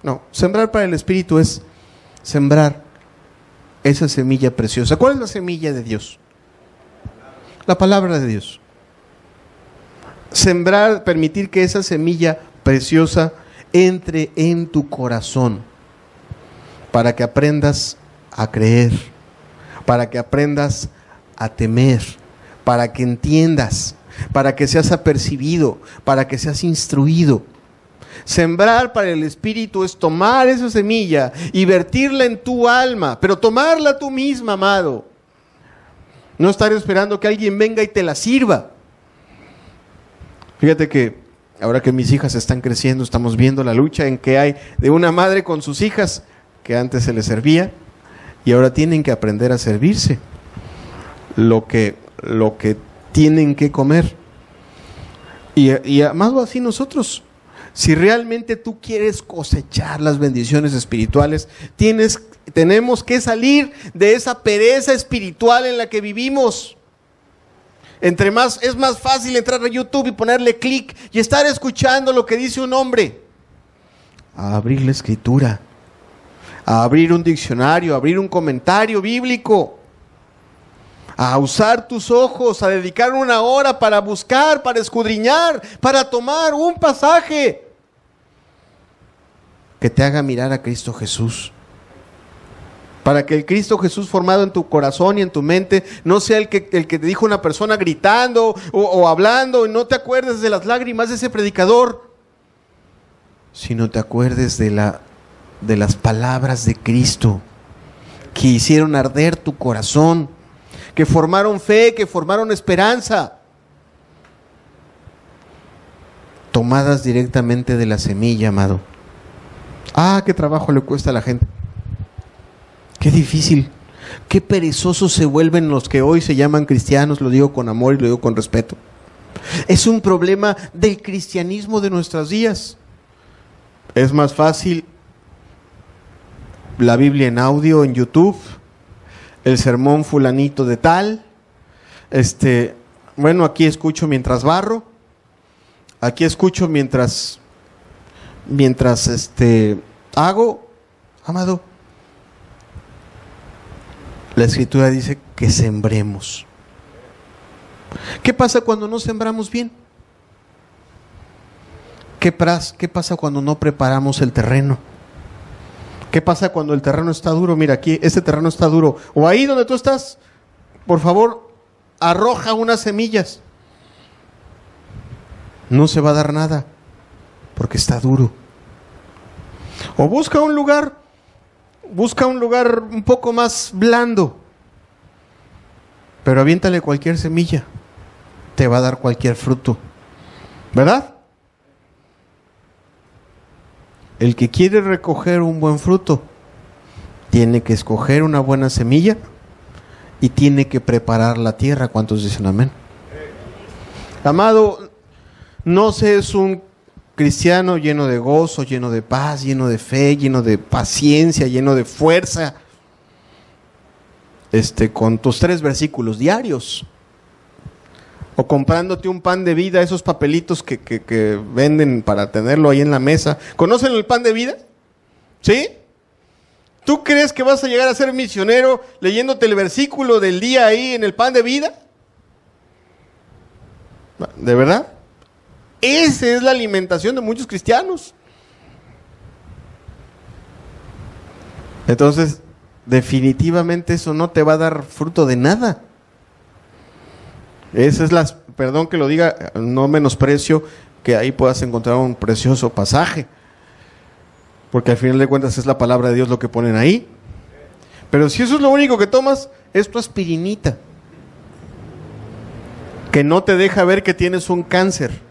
No, sembrar para el espíritu es sembrar esa semilla preciosa. ¿Cuál es la semilla de Dios? La palabra de Dios. Sembrar, permitir que esa semilla preciosa entre en tu corazón para que aprendas a creer, para que aprendas a temer, para que entiendas, para que seas apercibido, para que seas instruido. Sembrar para el espíritu es tomar esa semilla y vertirla en tu alma, pero tomarla tú misma, amado. No estar esperando que alguien venga y te la sirva. Fíjate que ahora que mis hijas están creciendo, estamos viendo la lucha en que hay de una madre con sus hijas, que antes se les servía, y ahora tienen que aprender a servirse lo que tienen que comer. Y amado, así nosotros Si realmente tú quieres cosechar las bendiciones espirituales, tenemos que salir de esa pereza espiritual en la que vivimos. Es más fácil entrar a YouTube y ponerle clic y estar escuchando lo que dice un hombre, a abrir la escritura, a abrir un diccionario, a abrir un comentario bíblico, a usar tus ojos, a dedicar una hora para buscar, para escudriñar, para tomar un pasaje que te haga mirar a Cristo Jesús. Para que el Cristo Jesús formado en tu corazón y en tu mente no sea el que te dijo una persona gritando o hablando y no te acuerdes de las lágrimas de ese predicador, sino te acuerdes de las palabras de Cristo que hicieron arder tu corazón, que formaron fe, que formaron esperanza, tomadas directamente de la semilla, amado. Qué trabajo le cuesta a la gente. Qué difícil, qué perezosos se vuelven los que hoy se llaman cristianos, lo digo con amor y lo digo con respeto. Es un problema del cristianismo de nuestros días. Es más fácil la Biblia en audio en YouTube, el sermón fulanito de tal, aquí escucho mientras barro, aquí escucho mientras hago, amado. La Escritura dice que sembremos. ¿Qué pasa cuando no sembramos bien? ¿Qué pasa cuando no preparamos el terreno? ¿Qué pasa cuando el terreno está duro? Mira, aquí este terreno está duro. O ahí donde tú estás, por favor, arroja unas semillas. No se va a dar nada, porque está duro. O busca un lugar un poco más blando, pero aviéntale cualquier semilla, te va a dar cualquier fruto, ¿verdad? El que quiere recoger un buen fruto tiene que escoger una buena semilla y tiene que preparar la tierra. ¿Cuántos dicen amén? Amado, no seas un cristiano lleno de gozo, lleno de paz, lleno de fe, lleno de paciencia, lleno de fuerza, con tus 3 versículos diarios, o comprándote un pan de vida, esos papelitos que venden para tenerlo ahí en la mesa. ¿Conocen el pan de vida? ¿Sí? ¿Tú crees que vas a llegar a ser misionero leyéndote el versículo del día ahí en el pan de vida? ¿De verdad? Esa es la alimentación de muchos cristianos. Entonces, definitivamente eso no te va a dar fruto de nada. Esa es perdón que lo diga, no menosprecio que ahí puedas encontrar un precioso pasaje, porque al final de cuentas es la palabra de Dios lo que ponen ahí. Pero si eso es lo único que tomas, es tu aspirinita, que no te deja ver que tienes un cáncer.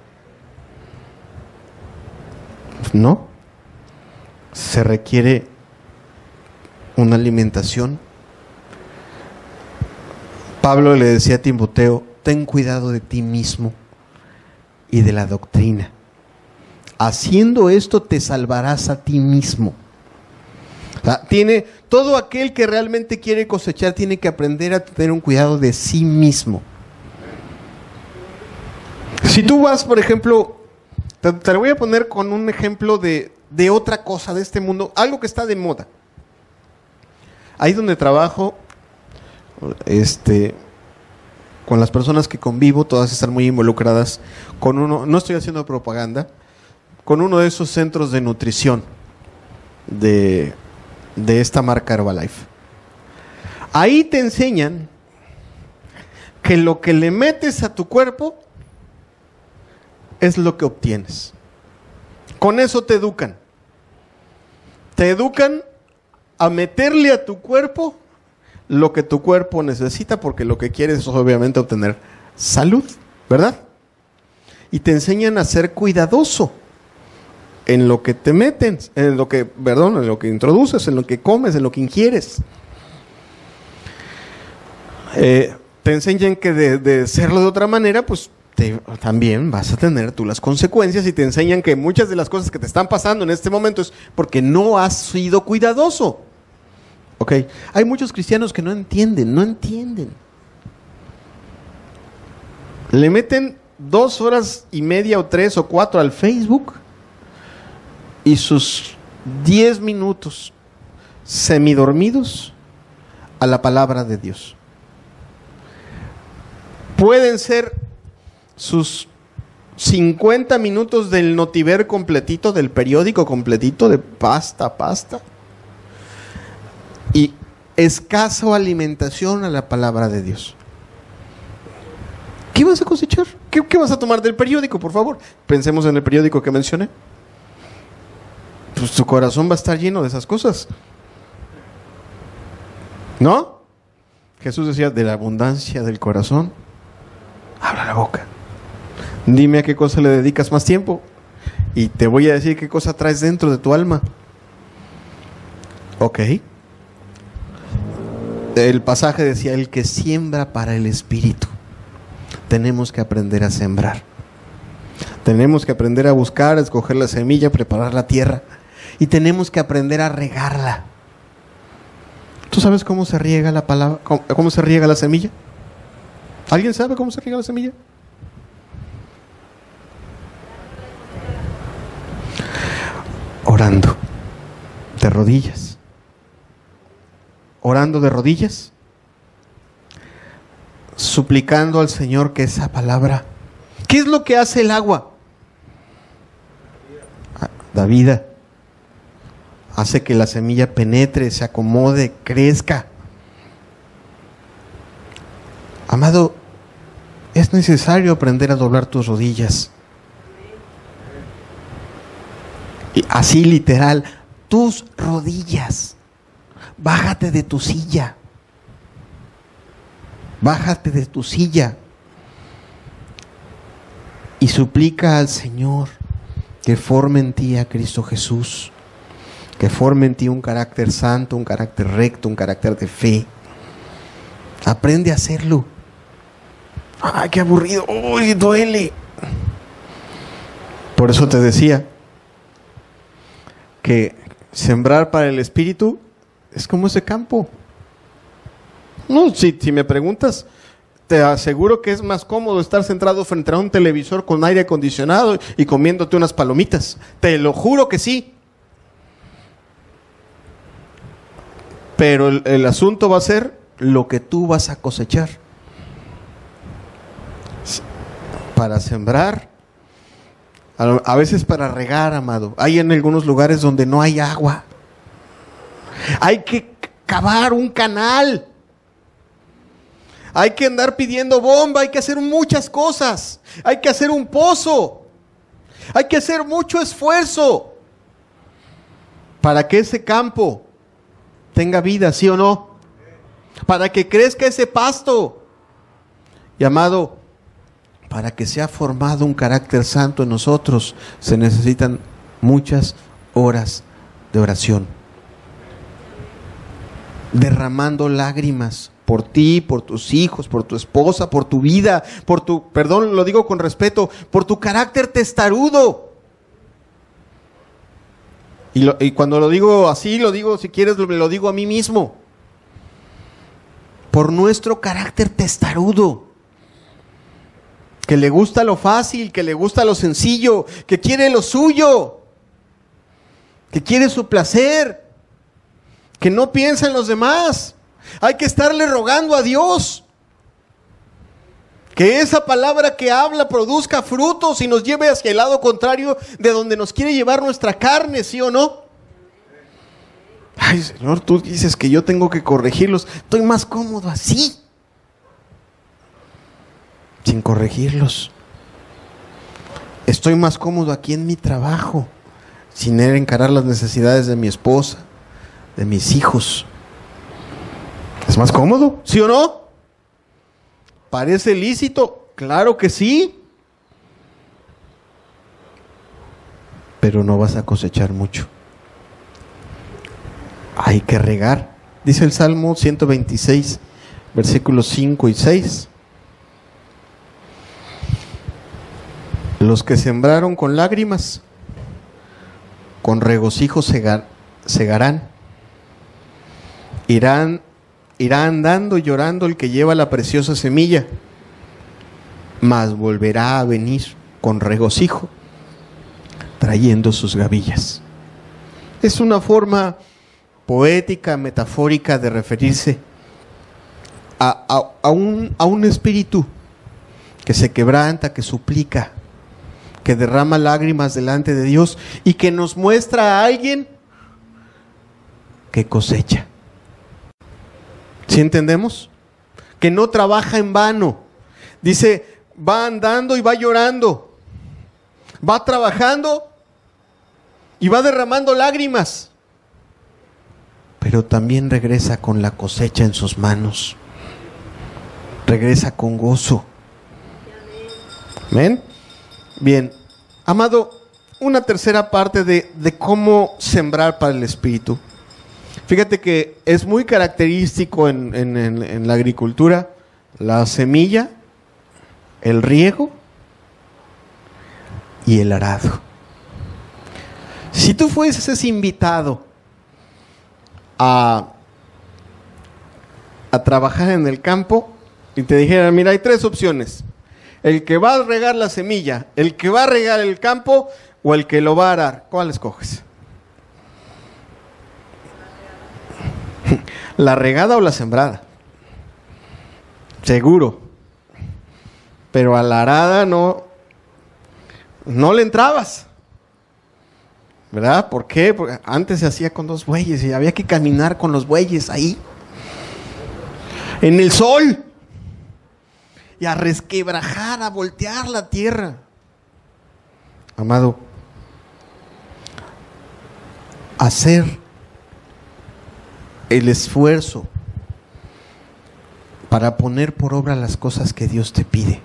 No, se requiere una alimentación. Pablo le decía a Timoteo: ten cuidado de ti mismo y de la doctrina. Haciendo esto te salvarás a ti mismo. Todo aquel que realmente quiere cosechar tiene que aprender a tener un cuidado de sí mismo. Si tú vas, por ejemplo, te lo voy a poner con un ejemplo de otra cosa de este mundo, algo que está de moda. Ahí donde trabajo, con las personas que convivo, todas están muy involucradas con no estoy haciendo propaganda, con uno de esos centros de nutrición de esta marca Herbalife. Ahí te enseñan que lo que le metes a tu cuerpo es lo que obtienes. Con eso te educan. Te educan a meterle a tu cuerpo lo que tu cuerpo necesita, porque lo que quieres es obviamente obtener salud, ¿verdad? Y te enseñan a ser cuidadoso en lo que te meten, en lo que introduces, en lo que comes, en lo que ingieres. Te enseñan que de serlo de otra manera, pues también vas a tener tú las consecuencias y te enseñan que muchas de las cosas que te están pasando en este momento es porque no has sido cuidadoso. Ok, hay muchos cristianos que no entienden. Le meten 2 horas y media o 3 o 4 al Facebook y sus 10 minutos semidormidos a la palabra de Dios. Pueden ser sus 50 minutos del notiver completito, del periódico completito, de pasta a pasta, y escasa alimentación a la palabra de Dios. ¿Qué vas a cosechar? ¿Qué vas a tomar del periódico, por favor? Pensemos en el periódico que mencioné. Pues tu corazón va a estar lleno de esas cosas, ¿no? Jesús decía, de la abundancia del corazón habla la boca. Dime a qué cosa le dedicas más tiempo y te voy a decir qué cosa traes dentro de tu alma. Ok. El pasaje decía, el que siembra para el Espíritu. Tenemos que aprender a sembrar. Tenemos que aprender a buscar, a escoger la semilla, preparar la tierra. Y tenemos que aprender a regarla. ¿Tú sabes cómo se riega la palabra? ¿Cómo se riega la semilla? ¿Alguien sabe cómo se riega la semilla? Orando de rodillas. Orando de rodillas. Suplicando al Señor que esa palabra. ¿Qué es lo que hace el agua? Da vida. Hace que la semilla penetre, se acomode, crezca. Amado, es necesario aprender a doblar tus rodillas. Y así literal, tus rodillas. Bájate de tu silla. Bájate de tu silla. Y suplica al Señor que forme en ti a Cristo Jesús. Que forme en ti un carácter santo, un carácter recto, un carácter de fe. Aprende a hacerlo. ¡Ay, qué aburrido! ¡Uy, duele! Por eso te decía que sembrar para el Espíritu es como ese campo. No, si me preguntas, te aseguro que es más cómodo estar centrado frente a un televisor con aire acondicionado y comiéndote unas palomitas. Te lo juro que sí. Pero el asunto va a ser lo que tú vas a cosechar. Para sembrar, a veces para regar, amado. Hay en algunos lugares donde no hay agua. Hay que cavar un canal. Hay que andar pidiendo bomba, hay que hacer muchas cosas. Hay que hacer un pozo. Hay que hacer mucho esfuerzo para que ese campo tenga vida, ¿sí o no? Para que crezca ese pasto. Y amado, para que sea formado un carácter santo en nosotros, se necesitan muchas horas de oración. Derramando lágrimas por ti, por tus hijos, por tu esposa, por tu vida, por tu, perdón, lo digo con respeto, por tu carácter testarudo. Y cuando lo digo así, lo digo, si quieres, lo digo a mí mismo. Por nuestro carácter testarudo. Que le gusta lo fácil, que le gusta lo sencillo, que quiere lo suyo, que quiere su placer, que no piensa en los demás. Hay que estarle rogando a Dios que esa palabra que habla produzca frutos y nos lleve hacia el lado contrario de donde nos quiere llevar nuestra carne, ¿sí o no? Ay, Señor, tú dices que yo tengo que corregirlos. Estoy más cómodo así, sin corregirlos. Estoy más cómodo aquí en mi trabajo, sin encarar las necesidades de mi esposa, de mis hijos. ¿Es más cómodo? ¿Sí o no? ¿Parece lícito? Claro que sí. Pero no vas a cosechar mucho. Hay que regar. Dice el Salmo 126, versículos 5 y 6. Los que sembraron con lágrimas, con regocijo segarán. Irá andando y llorando el que lleva la preciosa semilla, mas volverá a venir con regocijo, trayendo sus gavillas. Es una forma poética, metafórica de referirse a un espíritu que se quebranta, que suplica, que derrama lágrimas delante de Dios y que nos muestra a alguien que cosecha. ¿Sí entendemos? Que no trabaja en vano. Dice, va andando y va llorando, va trabajando y va derramando lágrimas, pero también regresa con la cosecha en sus manos, regresa con gozo. ¿Amén? Bien, amado, una tercera parte de cómo sembrar para el Espíritu. Fíjate que es muy característico en la agricultura la semilla, el riego y el arado. Si tú fueses invitado a trabajar en el campo y te dijeran, mira, hay 3 opciones: el que va a regar la semilla, el que va a regar el campo o el que lo va a arar, ¿cuál escoges? ¿La regada o la sembrada? Seguro. Pero a la arada no le entrabas, ¿verdad? ¿Por qué? Porque antes se hacía con 2 bueyes y había que caminar con los bueyes ahí, en el sol, y a resquebrajar, a voltear la tierra. Amado, hacer el esfuerzo para poner por obra las cosas que Dios te pide,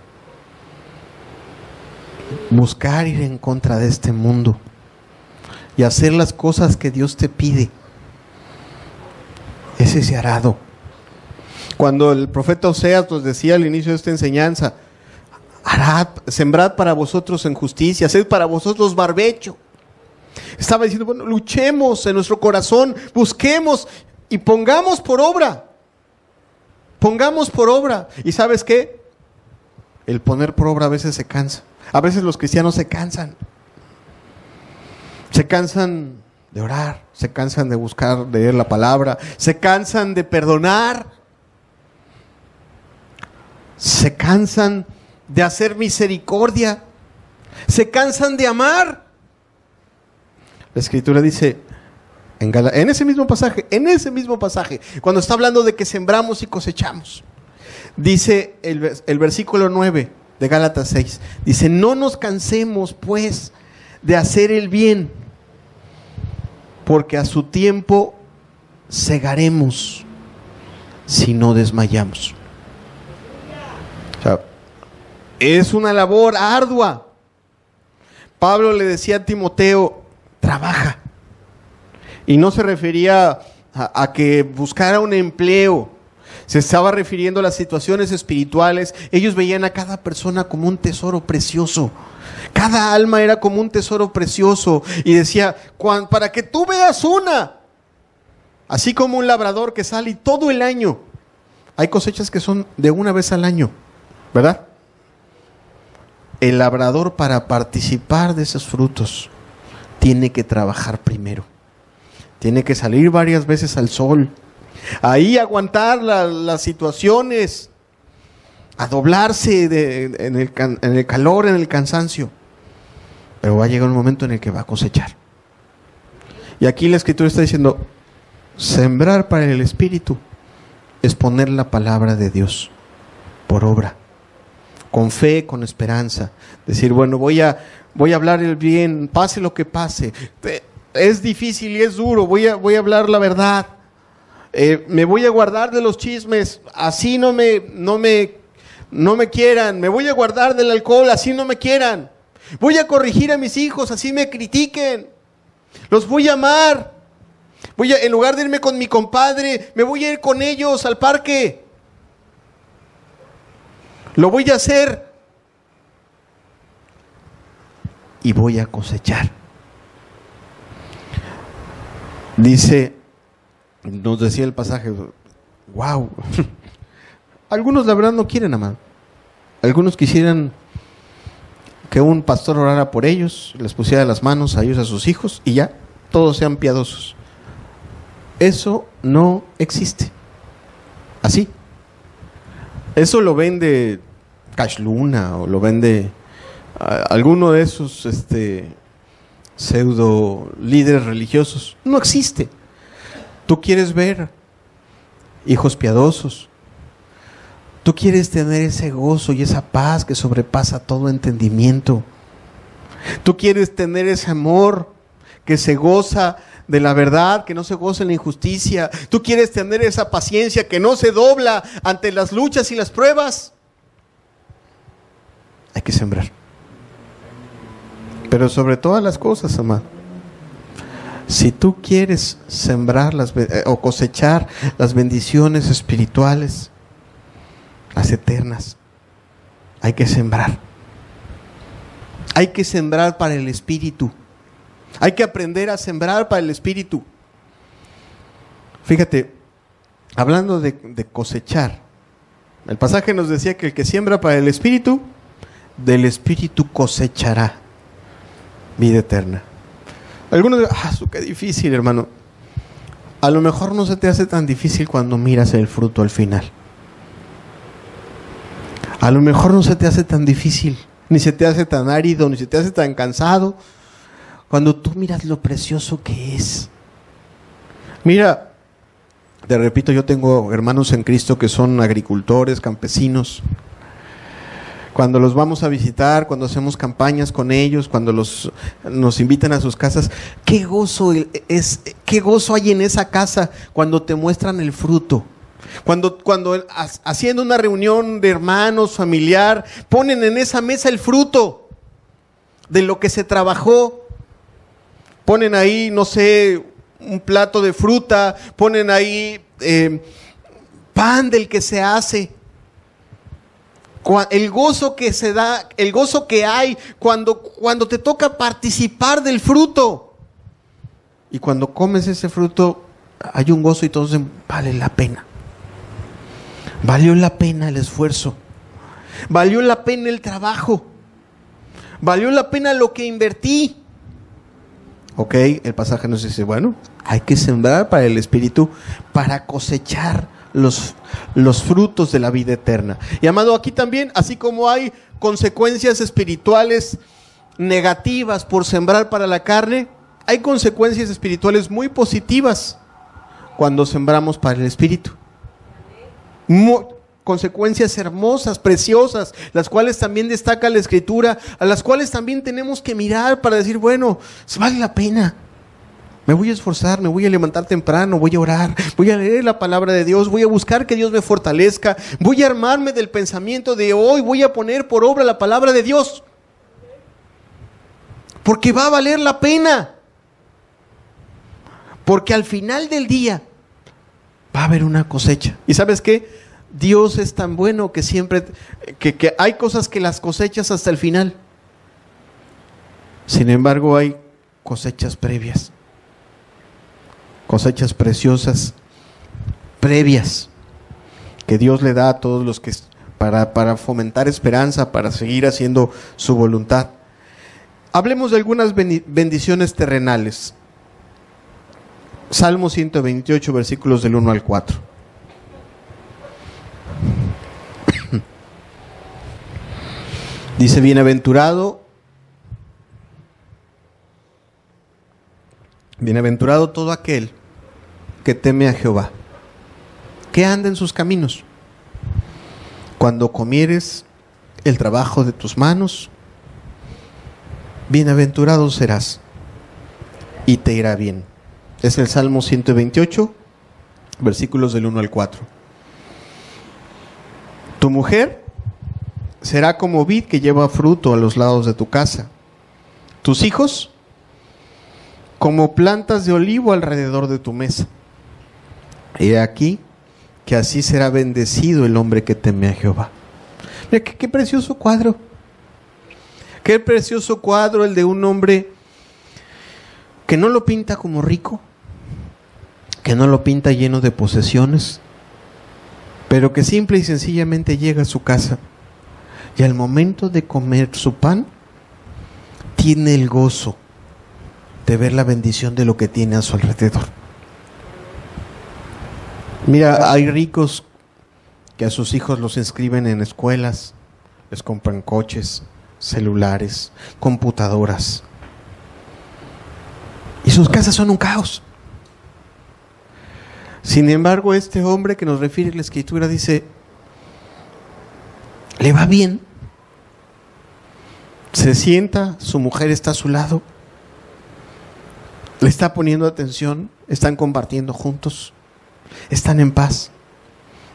buscar ir en contra de este mundo y hacer las cosas que Dios te pide, es ese arado. Cuando el profeta Oseas nos decía al inicio de esta enseñanza, arad, sembrad para vosotros en justicia, haced para vosotros barbecho, estaba diciendo, bueno, luchemos en nuestro corazón, busquemos y pongamos por obra. Pongamos por obra. ¿Y sabes qué? El poner por obra a veces se cansa. A veces los cristianos se cansan. Se cansan de orar, se cansan de buscar, de leer la palabra, se cansan de perdonar, se cansan de hacer misericordia, se cansan de amar. La Escritura dice, en ese mismo pasaje, cuando está hablando de que sembramos y cosechamos, dice el versículo 9 de Gálatas 6, dice, no nos cansemos pues de hacer el bien, porque a su tiempo segaremos si no desmayamos. O sea, es una labor ardua. Pablo le decía a Timoteo, trabaja. Y no se refería a que buscara un empleo. Se estaba refiriendo a las situaciones espirituales. Ellos veían a cada persona como un tesoro precioso. Cada alma era como un tesoro precioso. Y decía, para que tú veas una. Así como un labrador que sale todo el año. Hay cosechas que son de una vez al año, ¿verdad? El labrador, para participar de esos frutos, tiene que trabajar primero. Tiene que salir varias veces al sol, ahí aguantar las situaciones, a doblarse en el calor, en el cansancio. Pero va a llegar un momento en el que va a cosechar. Y aquí la Escritura está diciendo, sembrar para el Espíritu es poner la palabra de Dios por obra, con fe, con esperanza. Decir, bueno, voy a hablar el bien, pase lo que pase. Es difícil y es duro, voy a hablar la verdad. Me voy a guardar de los chismes, así no me quieran. Me voy a guardar del alcohol, así no me quieran. Voy a corregir a mis hijos, así me critiquen. Los voy a amar. En lugar de irme con mi compadre, me voy a ir con ellos al parque. Lo voy a hacer. y voy a cosechar. Dice, nos decía el pasaje, wow, algunos la verdad no quieren, amado. Algunos quisieran que un pastor orara por ellos, les pusiera las manos a ellos, a sus hijos, y ya, todos sean piadosos. Eso no existe. Así. Eso lo vende Cash Luna o lo vende alguno de esos pseudo líderes religiosos. No existe. Tú quieres ver hijos piadosos. Tú quieres tener ese gozo y esa paz que sobrepasa todo entendimiento. Tú quieres tener ese amor que se goza de la verdad, que no se goza en la injusticia. Tú quieres tener esa paciencia que no se dobla ante las luchas y las pruebas. Hay que sembrar. Pero sobre todas las cosas, amado, si tú quieres sembrar o cosechar las bendiciones espirituales, las eternas, hay que sembrar. Hay que sembrar para el Espíritu. Hay que aprender a sembrar para el Espíritu. Fíjate, hablando de cosechar, el pasaje nos decía que el que siembra para el Espíritu, del Espíritu cosechará vida eterna. Algunos dicen, qué difícil, hermano. A lo mejor no se te hace tan difícil cuando miras el fruto al final. A lo mejor no se te hace tan difícil, ni se te hace tan árido, ni se te hace tan cansado, cuando tú miras lo precioso que es. Mira, te repito, yo tengo hermanos en Cristo que son agricultores, campesinos. Cuando los vamos a visitar, cuando hacemos campañas con ellos, cuando nos invitan a sus casas, qué gozo hay en esa casa cuando te muestran el fruto. Cuando haciendo una reunión de hermanos, familiar, ponen en esa mesa el fruto de lo que se trabajó. Ponen ahí, no sé, un plato de fruta, ponen ahí pan del que se hace. El gozo que se da, el gozo que hay cuando te toca participar del fruto. Y cuando comes ese fruto, hay un gozo y todo vale la pena. Valió la pena el esfuerzo. Valió la pena el trabajo. Valió la pena lo que invertí. Ok, el pasaje nos dice, bueno, hay que sembrar para el Espíritu para cosechar los frutos de la vida eterna. Y amado, aquí también, así como hay consecuencias espirituales negativas por sembrar para la carne, hay consecuencias espirituales muy positivas cuando sembramos para el Espíritu. Consecuencias hermosas, preciosas, las cuales también destaca la Escritura, a las cuales también tenemos que mirar para decir, bueno, vale la pena. Me voy a esforzar, me voy a levantar temprano, voy a orar, voy a leer la palabra de Dios, voy a buscar que Dios me fortalezca, voy a armarme del pensamiento de hoy, voy a poner por obra la palabra de Dios. Porque va a valer la pena. Porque al final del día va a haber una cosecha. ¿Y sabes qué? Dios es tan bueno que siempre, que hay cosas que las cosechas hasta el final. Sin embargo, hay cosechas previas. Cosechas preciosas, previas, que Dios le da a todos los que, para fomentar esperanza, para seguir haciendo su voluntad. Hablemos de algunas bendiciones terrenales. Salmo 128, versículos del 1 al 4. Dice, bienaventurado todo aquel que teme a Jehová, que anda en sus caminos. Cuando comieres el trabajo de tus manos, bienaventurado serás y te irá bien. Es el Salmo 128, versículos del 1 al 4. Tu mujer será como vid que lleva fruto a los lados de tu casa. Tus hijos como plantas de olivo alrededor de tu mesa. He aquí que así será bendecido el hombre que teme a Jehová. Mira, qué precioso cuadro. Qué precioso cuadro el de un hombre que no lo pinta como rico, que no lo pinta lleno de posesiones, pero que simple y sencillamente llega a su casa y al momento de comer su pan tiene el gozo de ver la bendición de lo que tiene a su alrededor. Mira, hay ricos que a sus hijos los inscriben en escuelas, les compran coches, celulares, computadoras, y sus casas son un caos. Sin embargo, este hombre que nos refiere la Escritura dice, le va bien, se sienta, su mujer está a su lado, le está poniendo atención, están compartiendo juntos, están en paz,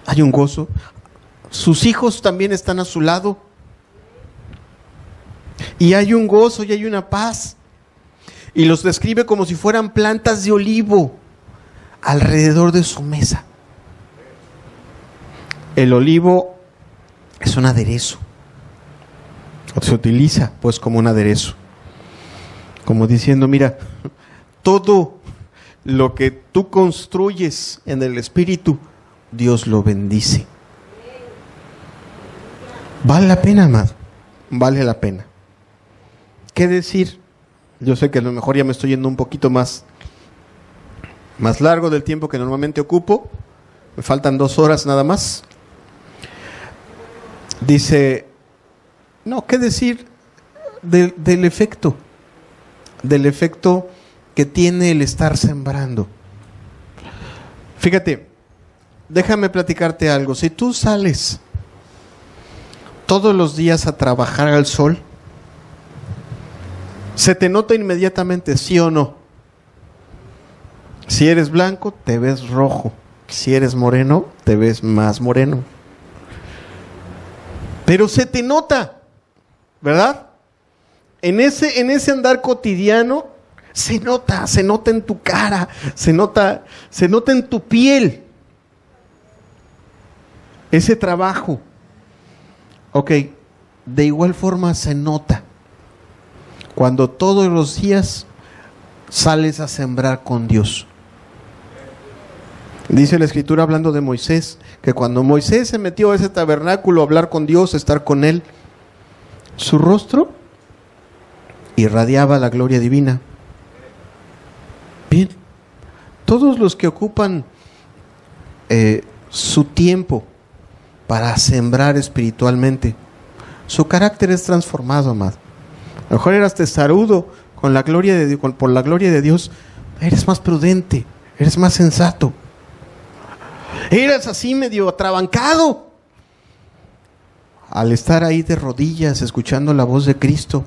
hay un gozo, sus hijos también están a su lado, y hay un gozo y hay una paz, y los describe como si fueran plantas de olivo alrededor de su mesa. El olivo es un aderezo, se utiliza pues como un aderezo, como diciendo, mira, todo lo que tú construyes en el Espíritu, Dios lo bendice. Vale la pena, amado, vale la pena. ¿Qué decir? Yo sé que a lo mejor ya me estoy yendo un poquito más largo del tiempo que normalmente ocupo. Me faltan 2 horas nada más. Dice, no, ¿qué decir del efecto que tiene el estar sembrando? Fíjate, déjame platicarte algo. Si tú sales todos los días a trabajar al sol, se te nota inmediatamente, ¿sí o no? Si eres blanco, te ves rojo. Si eres moreno, te ves más moreno. Pero se te nota, ¿verdad? En ese andar cotidiano, se nota en tu cara, se nota en tu piel. Ese trabajo. Ok, de igual forma se nota cuando todos los días sales a sembrar con Dios. Dice la Escritura, hablando de Moisés, que cuando Moisés se metió a ese tabernáculo a hablar con Dios, a estar con Él, su rostro irradiaba la gloria divina. Bien, todos los que ocupan su tiempo para sembrar espiritualmente, su carácter es transformado, amado. A lo mejor eras testarudo con la gloria de Dios, por la gloria de Dios, eres más prudente, eres más sensato. Eras así medio atrabancado. Al estar ahí de rodillas, escuchando la voz de Cristo,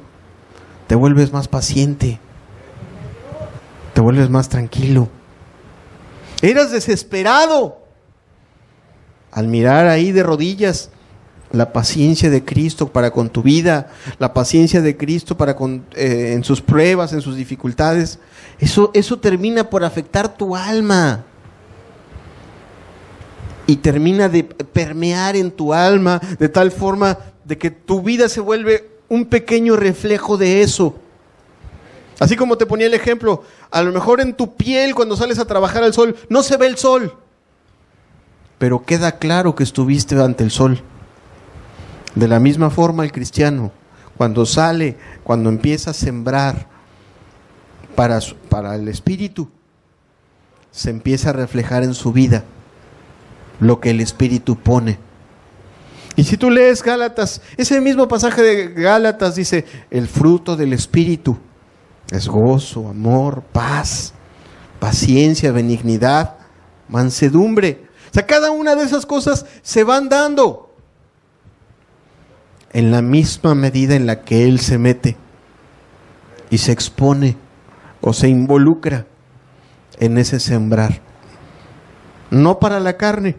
te vuelves más paciente, te vuelves más tranquilo. Eras desesperado. Al mirar ahí de rodillas la paciencia de Cristo para con tu vida, la paciencia de Cristo para en sus pruebas, en sus dificultades, eso termina por afectar tu alma y termina de permear en tu alma de tal forma de que tu vida se vuelve un pequeño reflejo de eso. Así como te ponía el ejemplo, a lo mejor en tu piel cuando sales a trabajar al sol no se ve el sol, pero queda claro que estuviste ante el sol. De la misma forma el cristiano, cuando sale, cuando empieza a sembrar para el Espíritu, se empieza a reflejar en su vida lo que el Espíritu pone. Y si tú lees Gálatas, ese mismo pasaje de Gálatas dice, el fruto del Espíritu es gozo, amor, paz, paciencia, benignidad, mansedumbre. O sea, cada una de esas cosas se van dando en la misma medida en la que él se mete y se expone o se involucra en ese sembrar, no para la carne,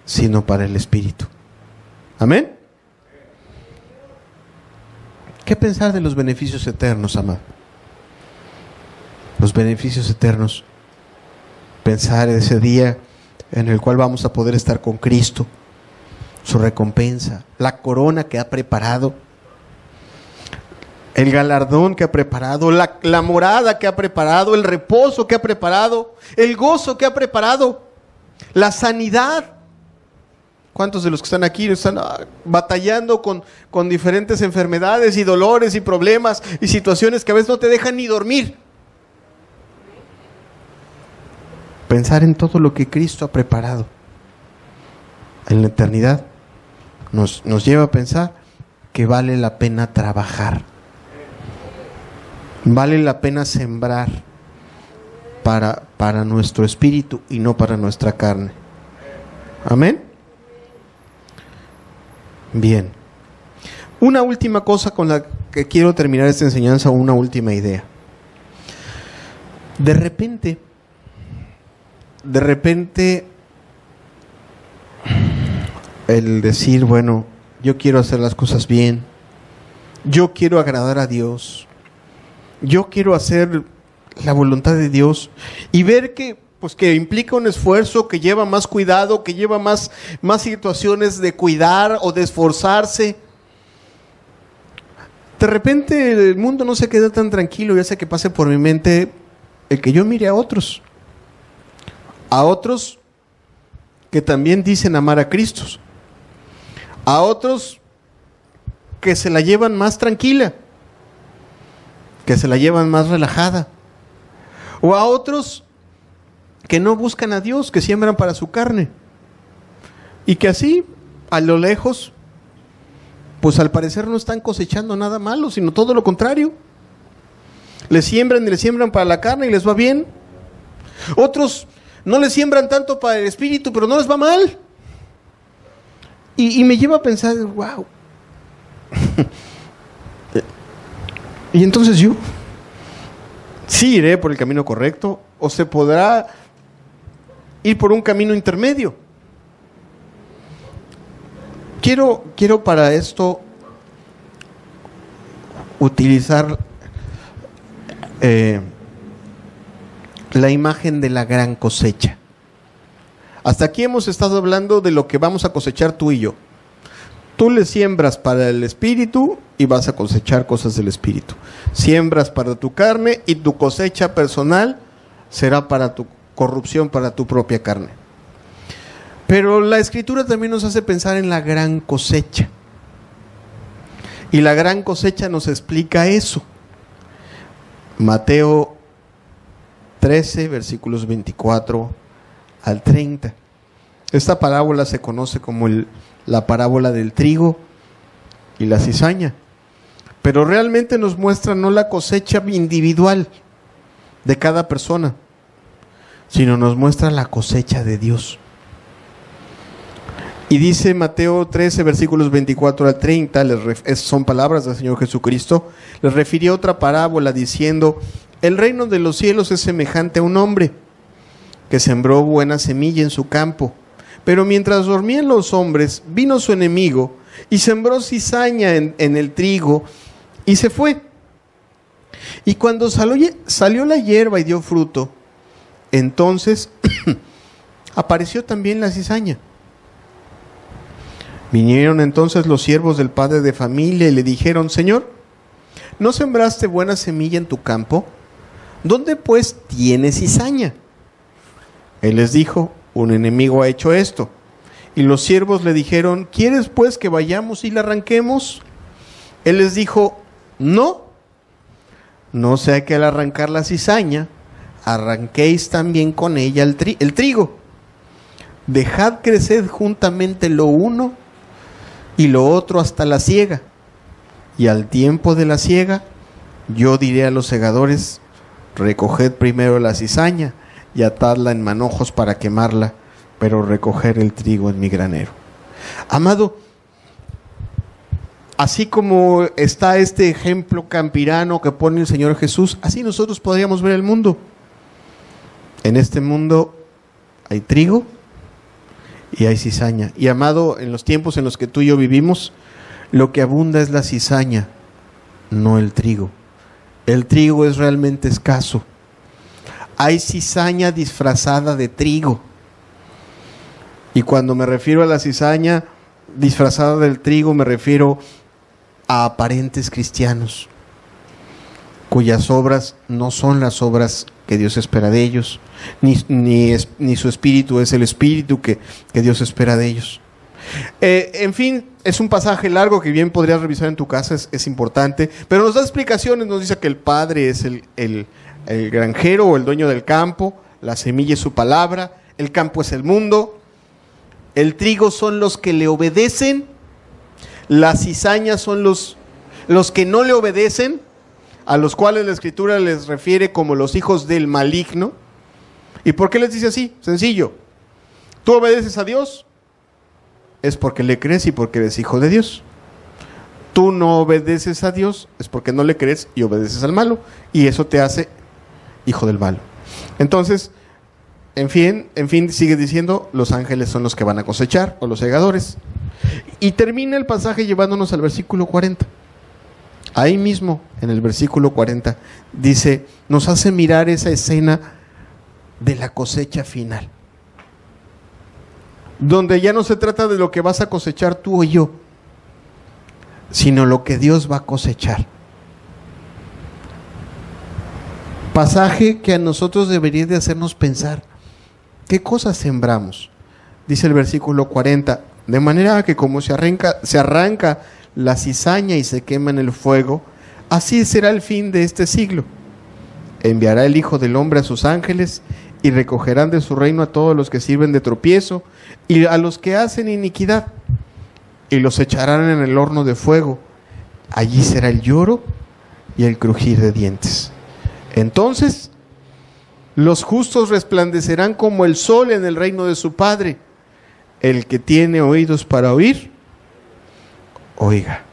sino para el Espíritu. Amén. ¿Qué pensar de los beneficios eternos, amado? Los beneficios eternos. Pensar en ese día en el cual vamos a poder estar con Cristo, su recompensa, la corona que ha preparado. el galardón que ha preparado, la morada que ha preparado, el reposo que ha preparado, el gozo que ha preparado, la sanidad. ¿Cuántos de los que están aquí están batallando con diferentes enfermedades y dolores y problemas y situaciones que a veces no te dejan ni dormir? Pensar en todo lo que Cristo ha preparado en la eternidad nos lleva a pensar que vale la pena trabajar, vale la pena sembrar para nuestro espíritu y no para nuestra carne. Amén. Bien. Una última cosa con la que quiero terminar esta enseñanza, una última idea. De repente, el decir, bueno, yo quiero hacer las cosas bien, yo quiero agradar a Dios, yo quiero hacer la voluntad de Dios, y ver que implica un esfuerzo, que lleva más cuidado, que lleva más situaciones de cuidar o de esforzarse. De repente el mundo no se queda tan tranquilo y hace que pase por mi mente el que yo mire a otros que también dicen amar a Cristo, a otros que se la llevan más tranquila, que se la llevan más relajada, o a otros que no buscan a Dios, que siembran para su carne, y que así, a lo lejos, pues al parecer no están cosechando nada malo, sino todo lo contrario. Le siembran para la carne y les va bien. Otros no le siembran tanto para el espíritu, pero no les va mal. Y me lleva a pensar, wow. Y entonces yo, sí iré por el camino correcto, o se podrá ir por un camino intermedio. Quiero para esto utilizar la imagen de la gran cosecha. Hasta aquí hemos estado hablando de lo que vamos a cosechar tú y yo. Tú le siembras para el espíritu y vas a cosechar cosas del espíritu. Siembras para tu carne y tu cosecha personal será para tu corrupción, para tu propia carne. Pero la Escritura también nos hace pensar en la gran cosecha. Y la gran cosecha nos explica eso. Mateo 13, versículos 24 al 30. Esta parábola se conoce como la parábola del trigo y la cizaña. Pero realmente nos muestra no la cosecha individual de cada persona, sino nos muestra la cosecha de Dios. Y dice Mateo 13, versículos 24 al 30, son palabras del Señor Jesucristo, les refirió otra parábola diciendo: el reino de los cielos es semejante a un hombre que sembró buena semilla en su campo. Pero mientras dormían los hombres, vino su enemigo y sembró cizaña en el trigo y se fue. Y cuando salió la hierba y dio fruto, entonces apareció también la cizaña. Vinieron entonces los siervos del padre de familia y le dijeron: Señor, ¿no sembraste buena semilla en tu campo? ¿Dónde pues tienes cizaña? Él les dijo: un enemigo ha hecho esto. Y los siervos le dijeron: ¿quieres pues que vayamos y la arranquemos? Él les dijo: no sea que al arrancar la cizaña, arranquéis también con ella el trigo. Dejad crecer juntamente lo uno y lo otro hasta la siega. Y al tiempo de la siega, yo diré a los segadores: recoged primero la cizaña y atadla en manojos para quemarla, pero recoger el trigo en mi granero. Amado, así como está este ejemplo campirano que pone el Señor Jesús, así nosotros podríamos ver el mundo. En este mundo hay trigo y hay cizaña. Y amado, en los tiempos en los que tú y yo vivimos, lo que abunda es la cizaña, no el trigo. El trigo es realmente escaso. Hay cizaña disfrazada de trigo. Y cuando me refiero a la cizaña disfrazada del trigo, me refiero a aparentes cristianos. cuyas obras no son las obras que Dios espera de ellos, ni su espíritu es el espíritu que Dios espera de ellos. En fin, es un pasaje largo que bien podrías revisar en tu casa, es importante, pero nos da explicaciones, nos dice que el Padre es el granjero o el dueño del campo, la semilla es su palabra, el campo es el mundo, el trigo son los que le obedecen, las cizañas son los que no le obedecen, a los cuales la Escritura les refiere como los hijos del maligno. ¿Y por qué les dice así? Sencillo. ¿Tú obedeces a Dios? Es porque le crees y porque eres hijo de Dios. Tú no obedeces a Dios, es porque no le crees y obedeces al malo, y eso te hace hijo del malo. Entonces, en fin, sigue diciendo, los ángeles son los que van a cosechar, o los segadores. Y termina el pasaje llevándonos al versículo 40. Ahí mismo, en el versículo 40, dice, nos hace mirar esa escena de la cosecha final, donde ya no se trata de lo que vas a cosechar tú o yo, sino lo que Dios va a cosechar. Pasaje que a nosotros debería de hacernos pensar, ¿qué cosas sembramos? Dice el versículo 40, de manera que como se arranca la cizaña y se quema en el fuego, así será el fin de este siglo. Enviará el Hijo del Hombre a sus ángeles y recogerán de su reino a todos los que sirven de tropiezo y a los que hacen iniquidad, y los echarán en el horno de fuego. Allí será el lloro y el crujir de dientes. Entonces los justos resplandecerán como el sol en el reino de su Padre. El que tiene oídos para oír, oiga.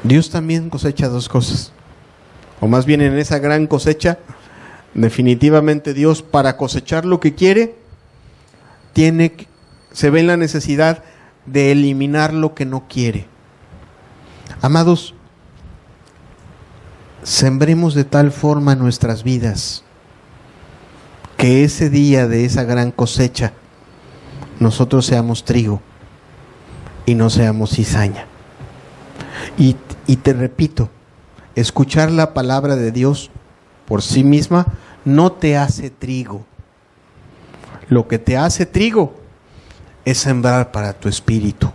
Dios también cosecha dos cosas, o más bien en esa gran cosecha, definitivamente Dios, para cosechar lo que quiere, se ve en la necesidad de eliminar lo que no quiere. Amados, sembremos de tal forma nuestras vidas que ese día de esa gran cosecha nosotros seamos trigo y no seamos cizaña. Y te repito, escuchar la palabra de Dios por sí misma no te hace trigo. Lo que te hace trigo es sembrar para tu espíritu.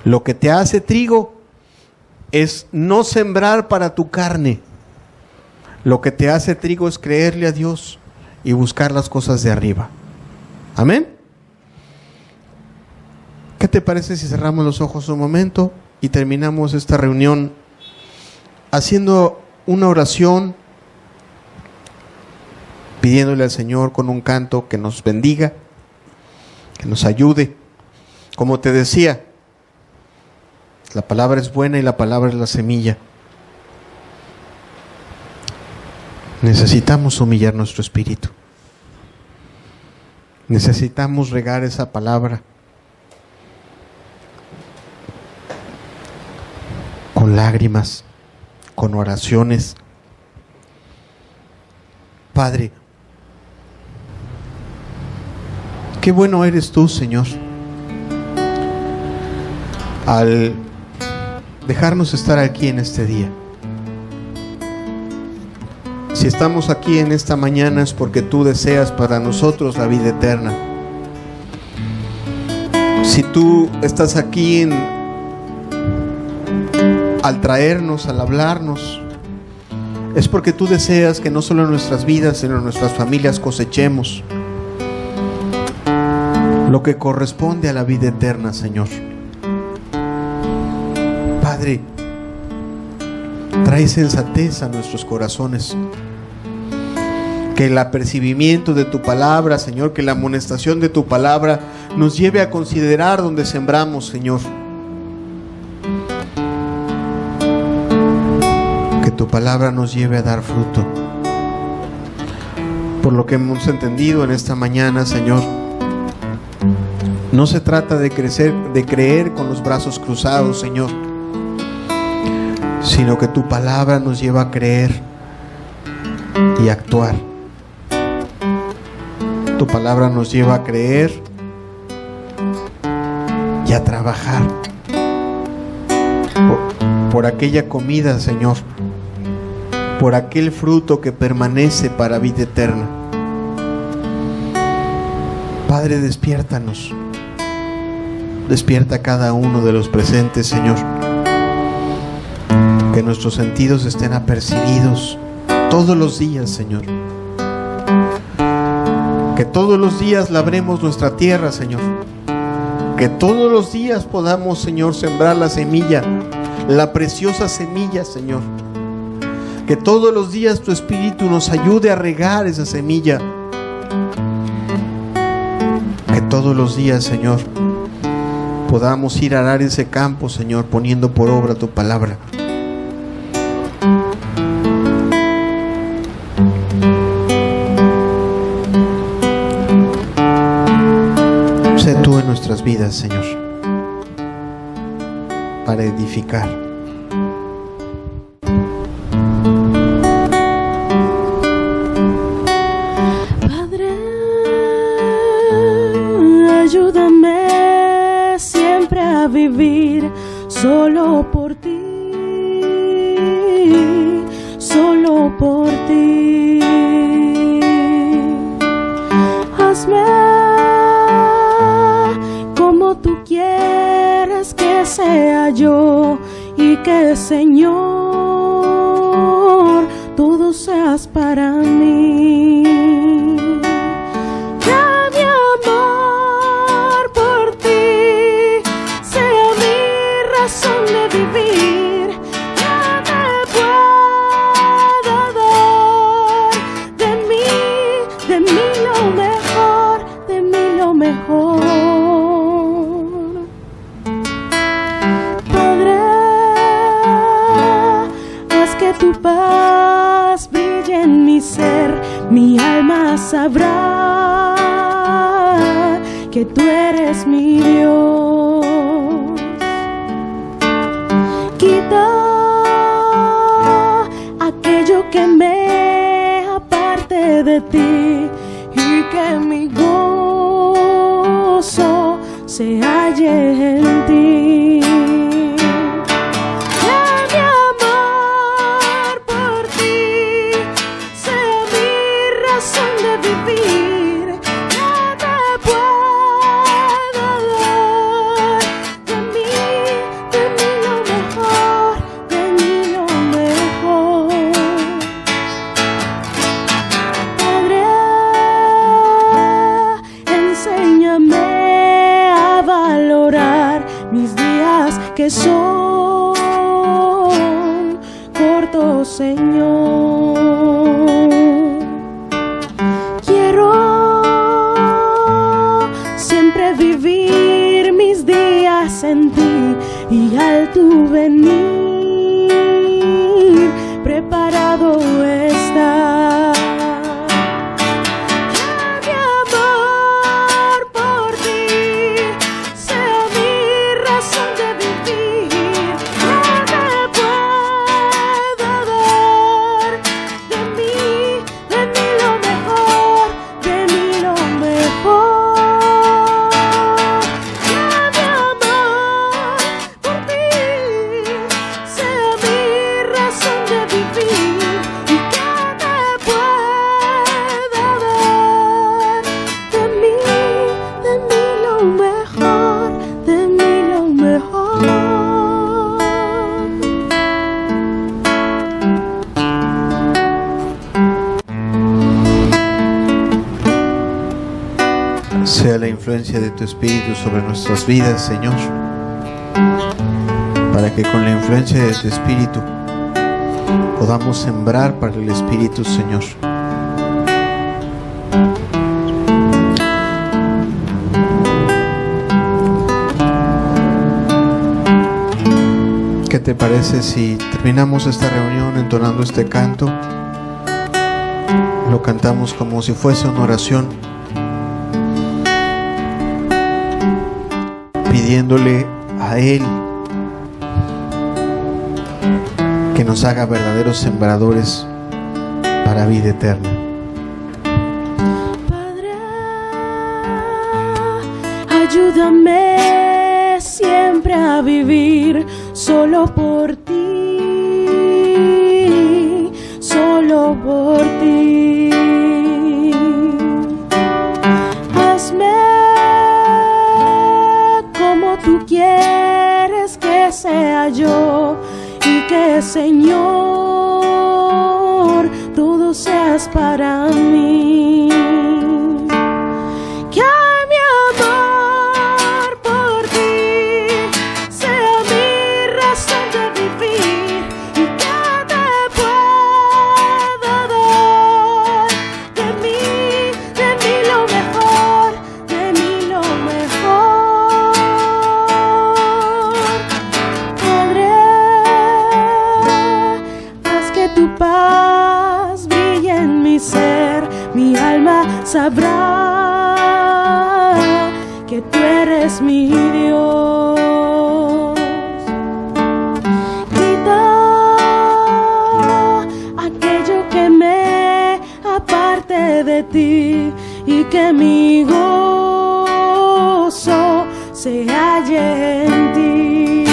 Lo que te hace trigo es no sembrar para tu carne. Lo que te hace trigo es creerle a Dios y buscar las cosas de arriba. Amén. ¿Qué te parece si cerramos los ojos un momento y terminamos esta reunión haciendo una oración, pidiéndole al Señor con un canto que nos bendiga, que nos ayude? Como te decía, la palabra es buena y la palabra es la semilla. Necesitamos humillar nuestro espíritu. Necesitamos regar esa palabra con lágrimas, con oraciones. Padre, qué bueno eres tú, Señor, al dejarnos estar aquí en este día. Si estamos aquí en esta mañana es porque tú deseas para nosotros la vida eterna. Si tú estás aquí al traernos, al hablarnos, es porque tú deseas que no solo en nuestras vidas, sino en nuestras familias cosechemos lo que corresponde a la vida eterna, Señor. Padre, trae sensatez a nuestros corazones. Que el apercibimiento de tu palabra, Señor, que la amonestación de tu palabra nos lleve a considerar donde sembramos, Señor. Que tu palabra nos lleve a dar fruto. Por lo que hemos entendido en esta mañana, Señor, no se trata de creer con los brazos cruzados, Señor, sino que tu palabra nos lleva a creer y actuar. Tu palabra nos lleva a creer y a trabajar por aquella comida, Señor, por aquel fruto que permanece para vida eterna. Padre, despiértanos. Despierta a cada uno de los presentes, Señor. Que nuestros sentidos estén apercibidos todos los días, Señor. Que todos los días labremos nuestra tierra, Señor. Que todos los días podamos, Señor, sembrar la semilla, la preciosa semilla, Señor. Que todos los días tu Espíritu nos ayude a regar esa semilla. Que todos los días, Señor, podamos ir a arar ese campo, Señor, poniendo por obra tu palabra. Sé tú en nuestras vidas, Señor, para edificar. Padre, ayúdame siempre a vivir solo por ti, solo por ti. Hazme como tú quieres que sea yo, y que, Señor, todo seas para mí. Que mi amor por ti sea mi razón de vivir. Que te pueda dar de mí lo mejor, de mí lo mejor. Padre, haz que tu paz brille en mi ser, mi alma sabrá que tú eres mi Dios. Quita aquello que me aparte de ti, y que mi gozo se halle en ti. Que mi amor por ti sea mi razón de vivir. Que te pueda dar de mí lo mejor, de mí lo mejor. Padre, enséñame a valorar mis días que son cortos, Señor. Quiero siempre vivir mis días en ti, y al tu venir preparado estar. Que mi amor por ti sea mi razón de vivir. Que te pueda dar de mí lo mejor, de mí lo mejor. Que mi amor por ti sea mi razón de vivir, y que te pueda dar de mí lo mejor, de mí lo mejor. Sea la influencia de tu Espíritu sobre nuestras vidas, Señor, para que con la influencia de tu Espíritu podamos sembrar para el Espíritu, Señor. ¿Qué te parece si terminamos esta reunión entonando este canto? Lo cantamos como si fuese una oración, pidiéndole a Él que nos haga verdaderos sembradores para vida eterna. Padre, ayúdame siempre a vivir solo por ti, sea yo, y que, Señor, todo seas para mí. Que mi amor por ti sea mi razón de vivir, y que te pueda dar de mí lo mejor, de mí lo mejor. Padre, haz que tu paz brille en mi ser, mi alma sabrá que tú eres mi Dios. Quita aquello que me aparte de ti, y que mi gozo se halle en ti.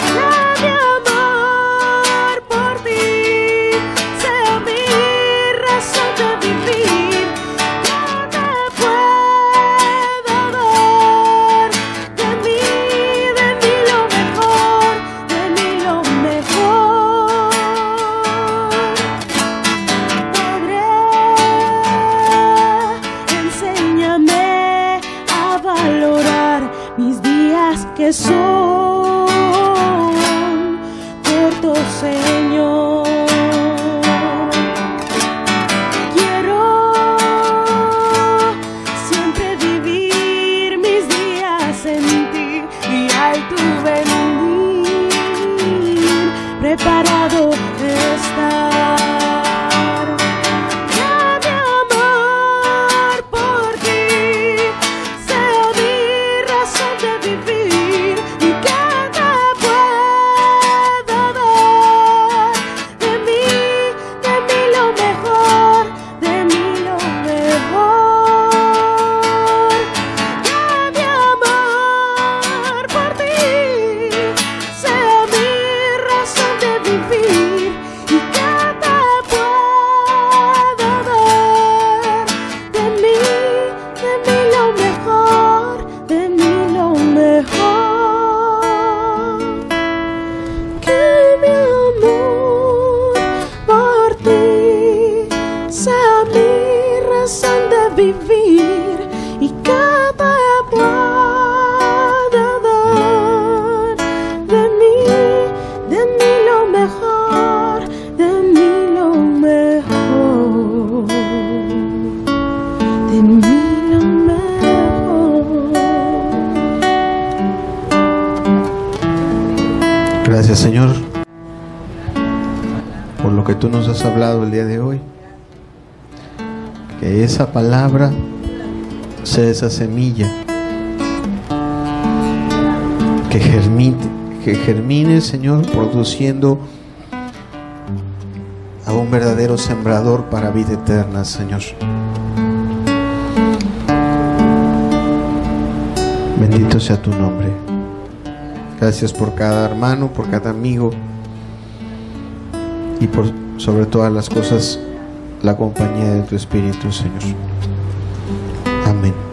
Que mi amor por ti sea mi razón de vivir, que te pueda dar de mí lo mejor, de mí lo mejor. Padre, enséñame a valorar mis días que son cortos, Señor. Quiero siempre vivir mis días en ti, y al tu venir preparado estar. Que mi amor por ti sea mi razón de vivir, y que te pueda dar de mí lo mejor, de mí lo mejor. Que mi amor por ti sea mi razón de vivir, y que te pueda dar de mí lo mejor, de mí lo mejor. Que mi amor por ti sea mi razón de vivir, y que te pueda dar de mí lo mejor, de mí lo mejor, de mí lo mejor. Gracias, Señor, por lo que tú nos has hablado el día de hoy. Que esa palabra sea esa semilla que germine, Señor, produciendo a un verdadero sembrador para vida eterna, Señor. Bendito sea tu nombre. Gracias por cada hermano, por cada amigo, y por sobre todas las cosas la compañía de tu Espíritu, Señor. Amén.